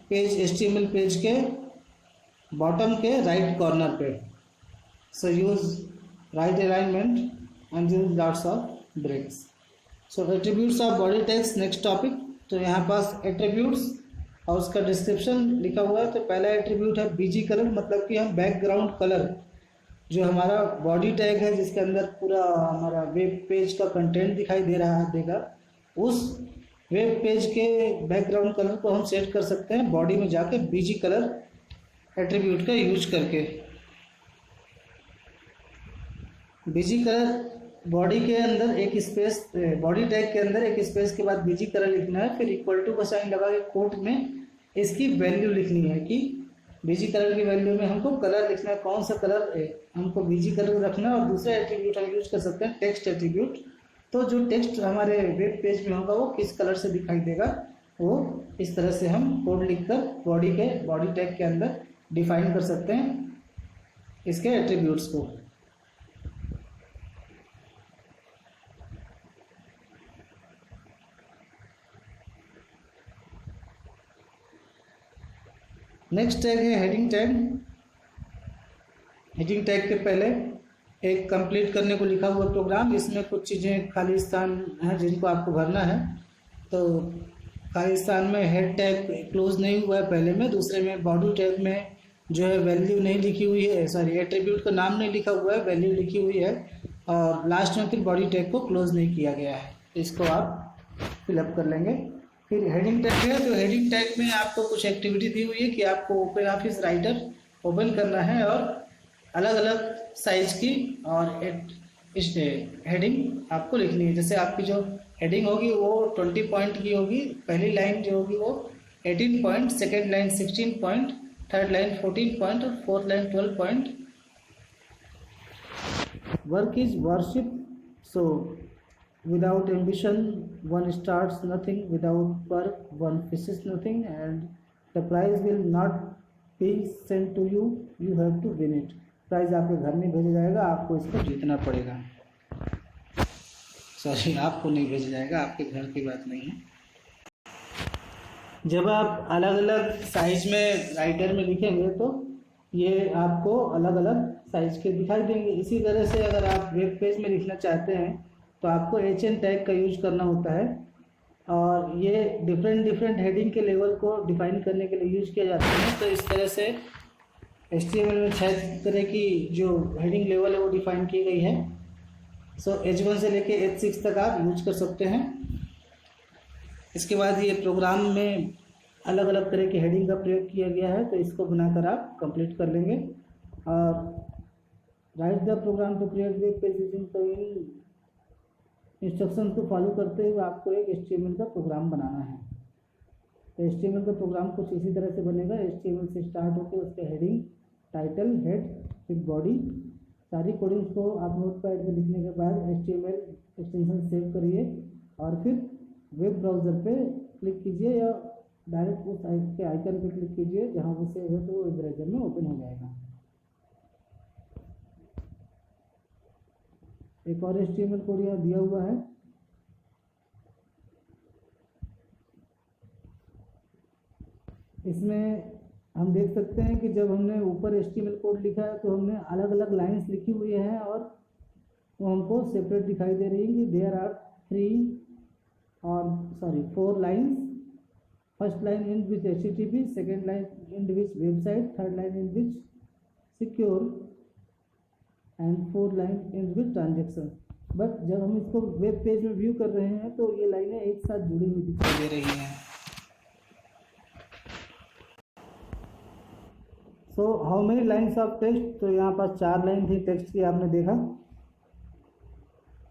पेज HTML पेज के बॉटम के राइट कॉर्नर पे। So use right alignment and use lots of breaks. So attributes of body tags, next topic. तो यहाँ पास एट्रीब्यूट्स और उसका डिस्क्रिप्शन लिखा हुआ है। तो पहला एट्रीब्यूट है BG कलर, मतलब कि हम बैकग्राउंड कलर जो हमारा बॉडी टैग है जिसके अंदर पूरा हमारा वेब पेज का कंटेंट दिखाई दे रहा देगा, उस वेब पेज के बैकग्राउंड कलर को हम सेट कर सकते हैं बॉडी में जाके बीजी कलर एट्रीब्यूट का यूज करके। बीजी कलर बॉडी के अंदर एक स्पेस, बॉडी टैग के अंदर एक स्पेस के बाद बीजी कलर लिखना है, फिर इक्वल टू का साइन लगा के कोट में इसकी वैल्यू लिखनी है कि बीजी कलर की वैल्यू में हमको कलर लिखना है, कौन सा कलर हमको बीजी कलर रखना है। और दूसरा एट्रीब्यूट हम यूज कर सकते हैं टेक्स्ट एट्रीब्यूट। तो जो टेक्स्ट हमारे वेब पेज में होगा वो किस कलर से दिखाई देगा, वो इस तरह से हम कोड लिखकर बॉडी टैग के अंदर डिफाइन कर सकते हैं इसके एट्रीब्यूट्स को। नेक्स्ट टैग है हेडिंग टैग। हेडिंग टैग के पहले एक कंप्लीट करने को लिखा हुआ प्रोग्राम, इसमें कुछ चीज़ें खाली स्थान हैं जिनको आपको भरना है। तो खाली स्थान में हेड टैग क्लोज नहीं हुआ है पहले में, दूसरे में बॉडी टैग में जो है वैल्यू नहीं लिखी हुई है, सॉरी एट्रीब्यूट का नाम नहीं लिखा हुआ है, वैल्यू लिखी हुई है, और लास्ट में फिर बॉडी टैग को क्लोज नहीं किया गया है। इसको आप फिलअप कर लेंगे। फिर हेडिंग टैग है, तो हेडिंग टैग में आपको कुछ एक्टिविटी दी हुई है कि आपको ओपन ऑफिस राइटर ओपन करना है और अलग अलग साइज की और इस हेडिंग आपको लिखनी है। जैसे आपकी जो हेडिंग होगी वो 20 पॉइंट की होगी, पहली लाइन जो होगी वो 18 point, second line 16 point, third line 14 point और fourth line 12 point. Work is worship, so without ambition one starts nothing, without work one finishes nothing, and the prize will not be sent to you, you have to win it। Prize आपके घर में भेजा जाएगा, आपको इसको जीतना पड़ेगा। Sorry, आपको नहीं भेजा जाएगा, आपके घर की बात नहीं है। जब आप अलग अलग साइज में राइटर में लिखेंगे तो ये आपको अलग अलग साइज के दिखाई देंगे। इसी तरह से अगर आप वेब पेज में लिखना चाहते हैं तो आपको HN टैग का यूज करना होता है, और ये डिफरेंट हेडिंग के लेवल को डिफाइन करने के लिए यूज किया जाता है। तो इस तरह से HTML में 6 तरह की जो हेडिंग लेवल है वो डिफाइन की गई है। सो H1 से लेके H6 तक आप यूज कर सकते हैं। इसके बाद ये प्रोग्राम में अलग अलग तरह की हेडिंग का प्रयोग किया गया है, तो इसको बनाकर आप कंप्लीट कर लेंगे। और write the program to create web page using, तो इन इंस्ट्रक्शन को फॉलो करते हुए आपको एक HTML का प्रोग्राम बनाना है। तो HTML का प्रोग्राम कुछ इसी तरह से बनेगा। HTML से स्टार्ट होकर उसके हेडिंग, टाइटल, हेड, फिर बॉडी, सारी कोडिंग्स को आप नोटपैड में लिखने के बाद HTML एक्सटेंशन सेव करिए और फिर वेब ब्राउज़र पे क्लिक कीजिए या डायरेक्ट उस साइट के आइकन पे क्लिक कीजिए जहाँ वो सेव है, तो वो वेब ब्राउज़र में ओपन हो जाएगा। एक और HTML कोड यहाँ दिया हुआ है। इसमें हम देख सकते हैं कि जब हमने ऊपर HTML कोड लिखा है तो हमने अलग अलग लाइंस लिखी हुई हैं और वो हमको सेपरेट दिखाई दे रही है कि there are 4 lines. First line in which HTTP, second line in which website, third line in which secure and 4 line in which transaction. But जब हम इसको वेब पेज में व्यू कर रहे हैं तो ये लाइनें एक साथ जुड़ी हुई दिखाई दे रही हैं। सो how many lines of text, तो यहाँ पर 4 लाइन थी टेक्स्ट की, आपने देखा।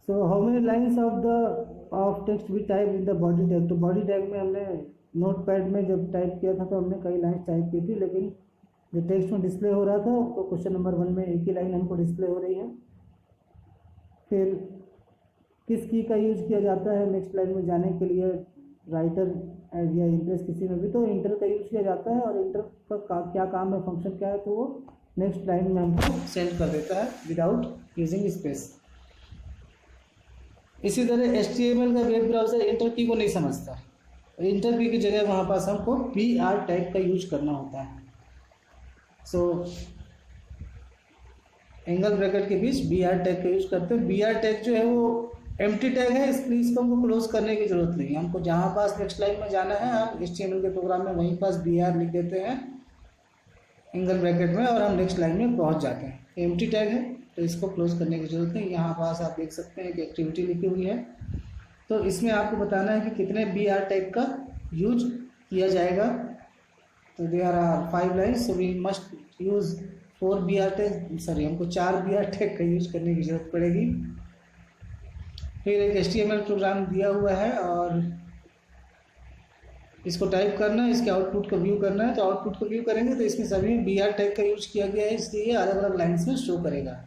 So how many lines of text we type in the body tag, तो बॉडी टैग में हमने नोटपैड में जब टाइप किया था तो हमने कई लाइन्स टाइप की थी, लेकिन जो टेक्स्ट में डिस्प्ले हो रहा था तो क्वेश्चन नंबर 1 में एक ही लाइन हमको डिस्प्ले हो रही है। फिर किस की का यूज किया जाता है नेक्स्ट लाइन में जाने के लिए, राइटर या इंप्रेस किसी में भी, तो इंटर का यूज किया जाता है। और इंटर का क्या काम है, फंक्शन क्या है, तो वो नेक्स्ट लाइन में हमको सेंड कर देता है विदाउट यूजिंग स्पेस। इसी तरह HTML का वेब ब्राउज़र इंटर की को नहीं समझता, इंटर की जगह वहाँ पास हमको BR टैग का यूज करना होता है। सो एंगल ब्रैकेट के बीच BR टैग का यूज करते हैं। BR टैग जो है वो एम्प्टी टैग है, इसलिए इसको हमको क्लोज करने की जरूरत नहीं है। हमको जहाँ पास नेक्स्ट लाइन में जाना है हम HTML के प्रोग्राम में वहीं पास BR लिख देते हैं एंगल ब्रैकेट में और हम नेक्स्ट लाइन में पहुंच जाते हैं। एम्प्टी टैग है तो इसको क्लोज करने की जरूरत नहीं। यहाँ पास आप देख सकते हैं कि एक्टिविटी लिखी हुई है, तो इसमें आपको बताना है कि कितने बी आर टैग का यूज किया जाएगा। तो there are 5 lines, so we must use 4 B R tag, sorry हमको 4 बी आर टैग का यूज करने की जरूरत पड़ेगी। फिर एक HTML प्रोग्राम दिया हुआ है और इसको टाइप करना है, इसके आउटपुट को व्यू करना है। तो आउटपुट को व्यू करेंगे तो इसमें सभी बी आर टैग का यूज किया गया है, इसलिए अलग अलग लाइन्स में शो करेगा।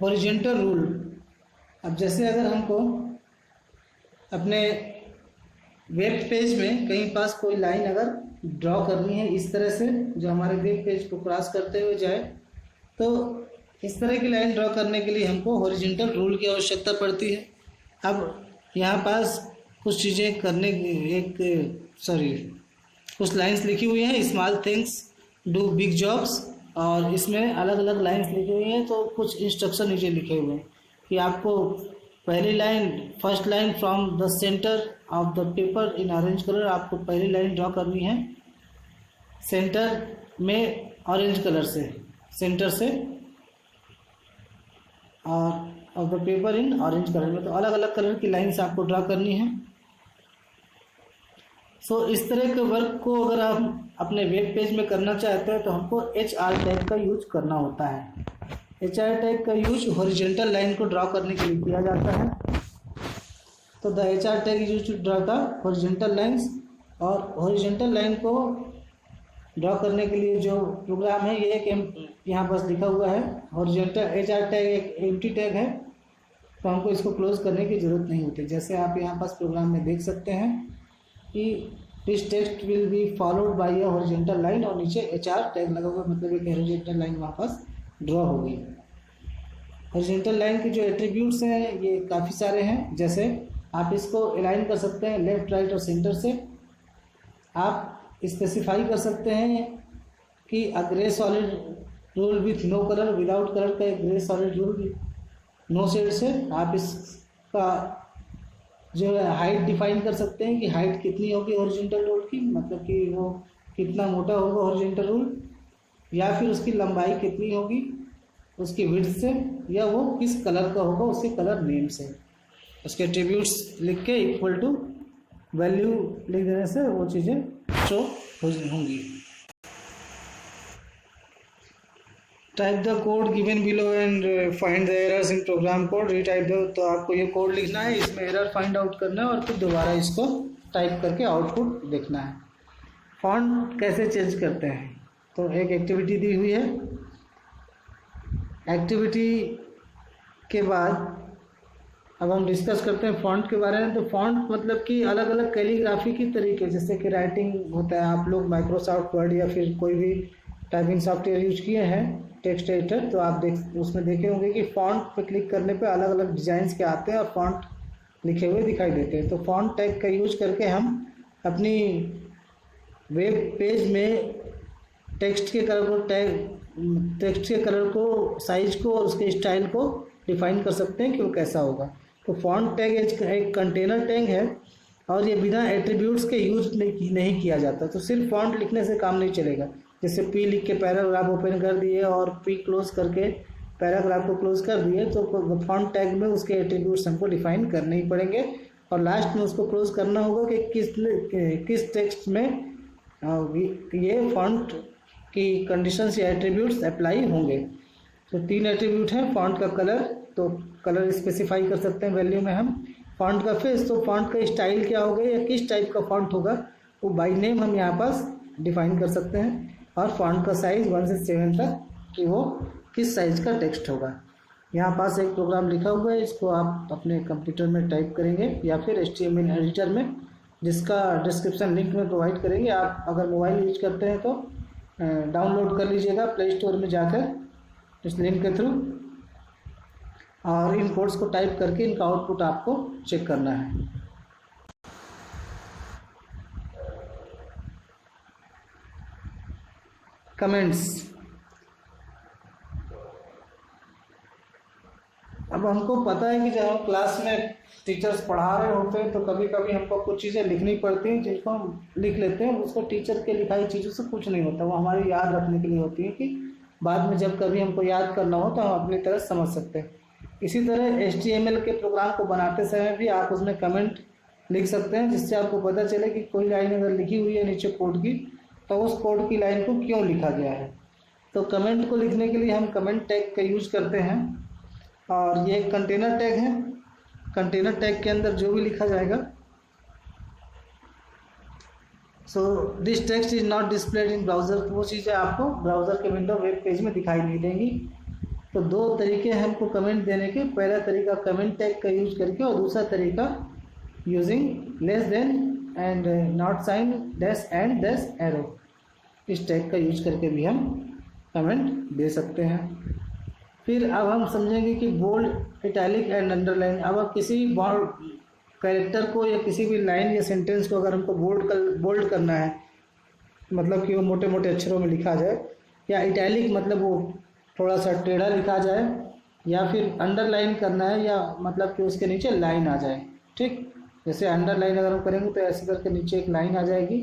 हॉरिजॉन्टल रूल, अब जैसे अगर हमको अपने वेब पेज में कहीं पास कोई लाइन अगर ड्रॉ करनी है इस तरह से जो हमारे वेब पेज को क्रॉस करते हुए जाए, तो इस तरह की लाइन ड्रॉ करने के लिए हमको हॉरिजॉन्टल रूल की आवश्यकता पड़ती है। अब यहाँ पास कुछ चीज़ें करने कुछ लाइंस लिखी हुई हैं, small things do big jobs, और इसमें अलग अलग लाइंस लिखी हुई हैं। तो कुछ इंस्ट्रक्शन नीचे लिखे हुए हैं कि आपको पहली line, first line from the centre of the paper in orange colour, आपको पहली लाइन ड्रॉ करनी है सेंटर में ऑरेंज कलर से, सेंटर से, और of the paper in orange colour में। तो अलग अलग कलर की लाइन्स आपको ड्रॉ करनी है। सो इस तरह के वर्क को अगर आप अपने वेब पेज में करना चाहते हैं तो हमको HR टैग का यूज करना होता है। HR टैग का यूज हॉरिजॉन्टल लाइन को ड्रॉ करने के लिए किया जाता है। तो the HR tag is used to draw the horizontal lines, और हॉरिजॉन्टल लाइन को ड्रॉ करने के लिए जो प्रोग्राम है ये एक यहाँ पास लिखा हुआ है। हॉरिजॉन्टल HR टैग एक एम्प्टी टैग है, तो हमको इसको क्लोज करने की ज़रूरत नहीं होती। जैसे आप यहाँ पास प्रोग्राम में देख सकते हैं कि this text will be followed by a horizontal line, और नीचे HR टैग लगा हुआ, मतलब एक हॉरिजॉन्टल लाइन वहाँ पास ड्रॉ हो गई। हॉरिजॉन्टल लाइन के जो एट्रीब्यूट्स हैं ये काफ़ी सारे हैं। जैसे आप इसको अलाइन कर सकते हैं लेफ्ट, राइट और सेंटर से। आप स्पेसिफाई कर सकते हैं कि a grey solid rule with no colour, without colour का एक grey solid rule no shade से। आप इसका जो है हाइट डिफाइन कर सकते हैं कि हाइट कितनी होगी हॉरिजॉन्टल रूल की, मतलब कि वो कितना मोटा होगा हॉरिजॉन्टल रूल, या फिर उसकी लंबाई कितनी होगी उसकी विड्थ से, या वो किस कलर का होगा उसके कलर नेम से। उसके एट्रीब्यूट्स लिख के इक्वल टू वैल्यू लिख देने से वो चीज़ें शो होंगी। Type the code given below and find the errors in program code. Retype the, तो आपको ये कोड लिखना है, इसमें एरर फाइंड आउट करना है और फिर दोबारा इसको टाइप करके आउटपुट देखना है। फॉन्ट कैसे चेंज करते हैं, तो एक एक्टिविटी दी हुई है। एक्टिविटी के बाद अब हम डिस्कस करते हैं फॉन्ट के बारे में। तो फॉन्ट मतलब कि अलग अलग कैलीग्राफी की तरीके, जैसे कि राइटिंग होता है, आप लोग माइक्रोसॉफ्ट वर्ड या फिर कोई भी टाइपिंग सॉफ्टवेयर यूज किए हैं, टेक्स्ट एडिटर, तो आप उसमें देखे होंगे कि फॉन्ट पे क्लिक करने पे अलग अलग डिज़ाइंस के आते हैं और फॉन्ट लिखे हुए दिखाई देते हैं। तो फॉन्ट टैग का यूज करके हम अपनी वेब पेज में टेक्स्ट के कलर को, साइज को और उसके स्टाइल को डिफाइन कर सकते हैं कि वो कैसा होगा। तो फॉन्ट टैग एक कंटेनर टैग है और ये बिना एट्रीब्यूट्स के यूज नहीं किया जाता। तो सिर्फ फॉन्ट लिखने से काम नहीं चलेगा। जैसे P लिख के पैराग्राफ ओपन कर दिए और P क्लोज करके पैराग्राफ को क्लोज कर दिए, तो फॉन्ट टैग में उसके एट्रीब्यूट्स हमको डिफाइन करने ही पड़ेंगे और लास्ट में उसको क्लोज करना होगा कि किस टेक्स्ट में ये फॉन्ट की कंडीशंस या एट्रीब्यूट्स अप्लाई होंगे। तो 3 एट्रीब्यूट हैं। फॉन्ट का कलर, तो कलर स्पेसिफाई कर सकते हैं वैल्यू में हम। फॉन्ट का फेस, तो फॉन्ट का स्टाइल क्या होगा या किस टाइप का फॉन्ट होगा वो बाय नेम हम यहाँ पास डिफाइन कर सकते हैं। और फॉन्ट का साइज 1 से 7 तक कि वो किस साइज का टेक्स्ट होगा। यहाँ पास एक प्रोग्राम लिखा हुआ है, इसको आप अपने कंप्यूटर में टाइप करेंगे या फिर HTML एडिटर में, जिसका डिस्क्रिप्शन लिंक में प्रोवाइड करेंगे। आप अगर मोबाइल यूज करते हैं तो डाउनलोड कर लीजिएगा प्ले स्टोर में जाकर इस लिंक के थ्रू, और इन कोड्स को टाइप करके इनका आउटपुट आपको चेक करना है। कमेंट्स, अब हमको पता है कि जब हम क्लास में टीचर्स पढ़ा रहे होते हैं तो कभी कभी हमको कुछ चीज़ें लिखनी पड़ती हैं, जिनको हम लिख लेते हैं। उसको टीचर के लिखाई चीज़ों से कुछ नहीं होता, वो हमारी याद रखने के लिए होती है कि बाद में जब कभी हमको याद करना हो तो हम अपनी तरह समझ सकते हैं। इसी तरह HTML के प्रोग्राम को बनाते समय भी आप उसमें कमेंट लिख सकते हैं, जिससे आपको पता चले कि कोई लाइन अगर लिखी हुई है नीचे कोड की तो उस कोड की लाइन को क्यों लिखा गया है। तो कमेंट को लिखने के लिए हम कमेंट टैग का यूज़ करते हैं, और ये एक कंटेनर टैग है। कंटेनर टैग के अंदर जो भी लिखा जाएगा, so this text is not displayed in browser, वो चीज़ें आपको ब्राउज़र के विंडो वेब पेज में दिखाई नहीं देंगी। तो दो तरीके हैं हमको कमेंट देने के, पहला तरीका कमेंट टैग का यूज करके और दूसरा तरीका using less than and not sign dash and dash arrow, इस टैग का यूज करके भी हम कमेंट दे सकते हैं। फिर अब हम समझेंगे कि बोल्ड, इटैलिक एंड अंडरलाइन। अब आप किसी कैरेक्टर को या किसी भी लाइन या सेंटेंस को अगर हमको बोल्ड करना है, मतलब कि वो मोटे मोटे अक्षरों में लिखा जाए, या इटैलिक मतलब वो थोड़ा सा टेढ़ा लिखा जाए, या फिर अंडरलाइन करना है, या मतलब कि उसके नीचे लाइन आ जाए। ठीक, जैसे अंडरलाइन अगर हम करेंगे तो ऐसे करके नीचे एक लाइन आ जाएगी।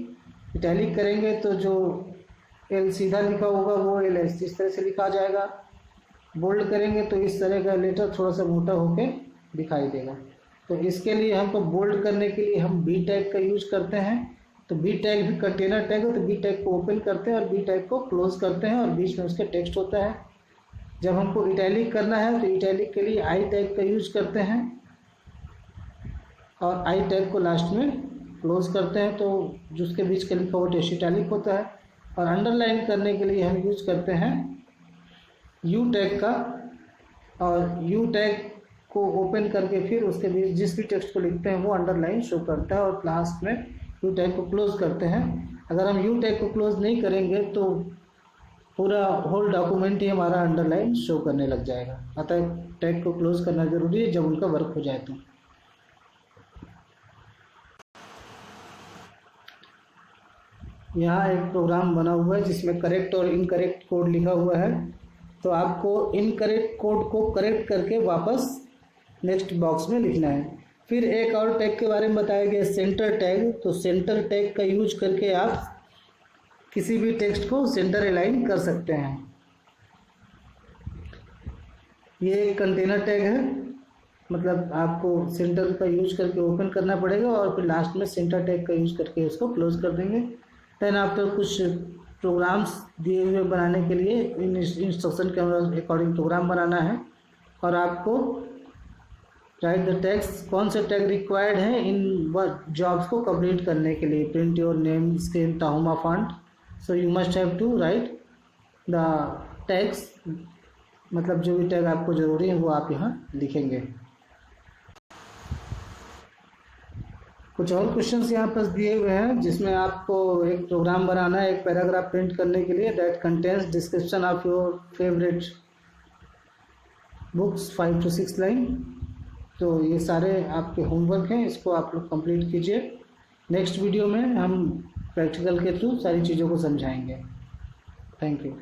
इटैलिक करेंगे तो जो एल सीधा लिखा होगा वो एल इस तरह से लिखा जाएगा। बोल्ड करेंगे तो इस तरह का लेटर थोड़ा सा मोटा होकर दिखाई देगा। तो इसके लिए हमको बोल्ड करने के लिए हम बी टैग का यूज करते हैं। तो बी टैग भी कंटेनर टैग है, तो बी टैग को ओपन करते हैं और बी टैग को क्लोज करते हैं, और बीच में उसके टेक्स्ट होता है। जब हमको इटैलिक करना है तो इटैलिक के लिए आई टैग का यूज करते हैं, और आई टैग को लास्ट में क्लोज करते हैं, तो जिसके बीच का लिखा हुआ टेक्स्ट इटैलिक होता है। और अंडरलाइन करने के लिए हम यूज करते हैं यू टैग का, और यू टैग को ओपन करके फिर उसके बीच जिस भी टेक्स्ट को लिखते हैं वो अंडरलाइन शो करता है, और लास्ट में यू टैग को क्लोज करते हैं। अगर हम यू टैग को क्लोज नहीं करेंगे तो पूरा होल डॉक्यूमेंट ही हमारा अंडरलाइन शो करने लग जाएगा। अतः टैग को क्लोज करना जरूरी है जब उनका वर्क हो जाए। तो यहाँ एक प्रोग्राम बना हुआ है जिसमें करेक्ट और इनकरेक्ट कोड लिखा हुआ है। तो आपको इनकरेक्ट कोड को करेक्ट करके वापस नेक्स्ट बॉक्स में लिखना है। फिर एक और टैग के बारे में बताया गया, सेंटर टैग। तो सेंटर टैग का यूज करके आप किसी भी टेक्स्ट को सेंटर अलाइन कर सकते हैं। ये एक कंटेनर टैग है, मतलब आपको सेंटर का यूज करके ओपन करना पड़ेगा और फिर लास्ट में सेंटर टैग का यूज करके उसको क्लोज कर देंगे। देन आपको कुछ प्रोग्राम्स दिए हुए बनाने के लिए इन इंस्ट्रक्शन के अकॉर्डिंग प्रोग्राम बनाना है, और आपको राइट द टैग्स, कौन से टैग रिक्वायर्ड है इन जॉब्स को कंप्लीट करने के लिए। Print your name screen Tahoma font, so you must have to write the tags, मतलब जो भी टैग आपको ज़रूरी है वो आप यहाँ लिखेंगे। कुछ और क्वेश्चंस यहाँ पर दिए हुए हैं जिसमें आपको एक प्रोग्राम बनाना है एक पैराग्राफ प्रिंट करने के लिए, that contains description of your favourite books 5 to 6 line. तो ये सारे आपके होमवर्क हैं, इसको आप लोग कंप्लीट कीजिए। नेक्स्ट वीडियो में हम प्रैक्टिकल के थ्रू सारी चीज़ों को समझाएंगे। Thank you.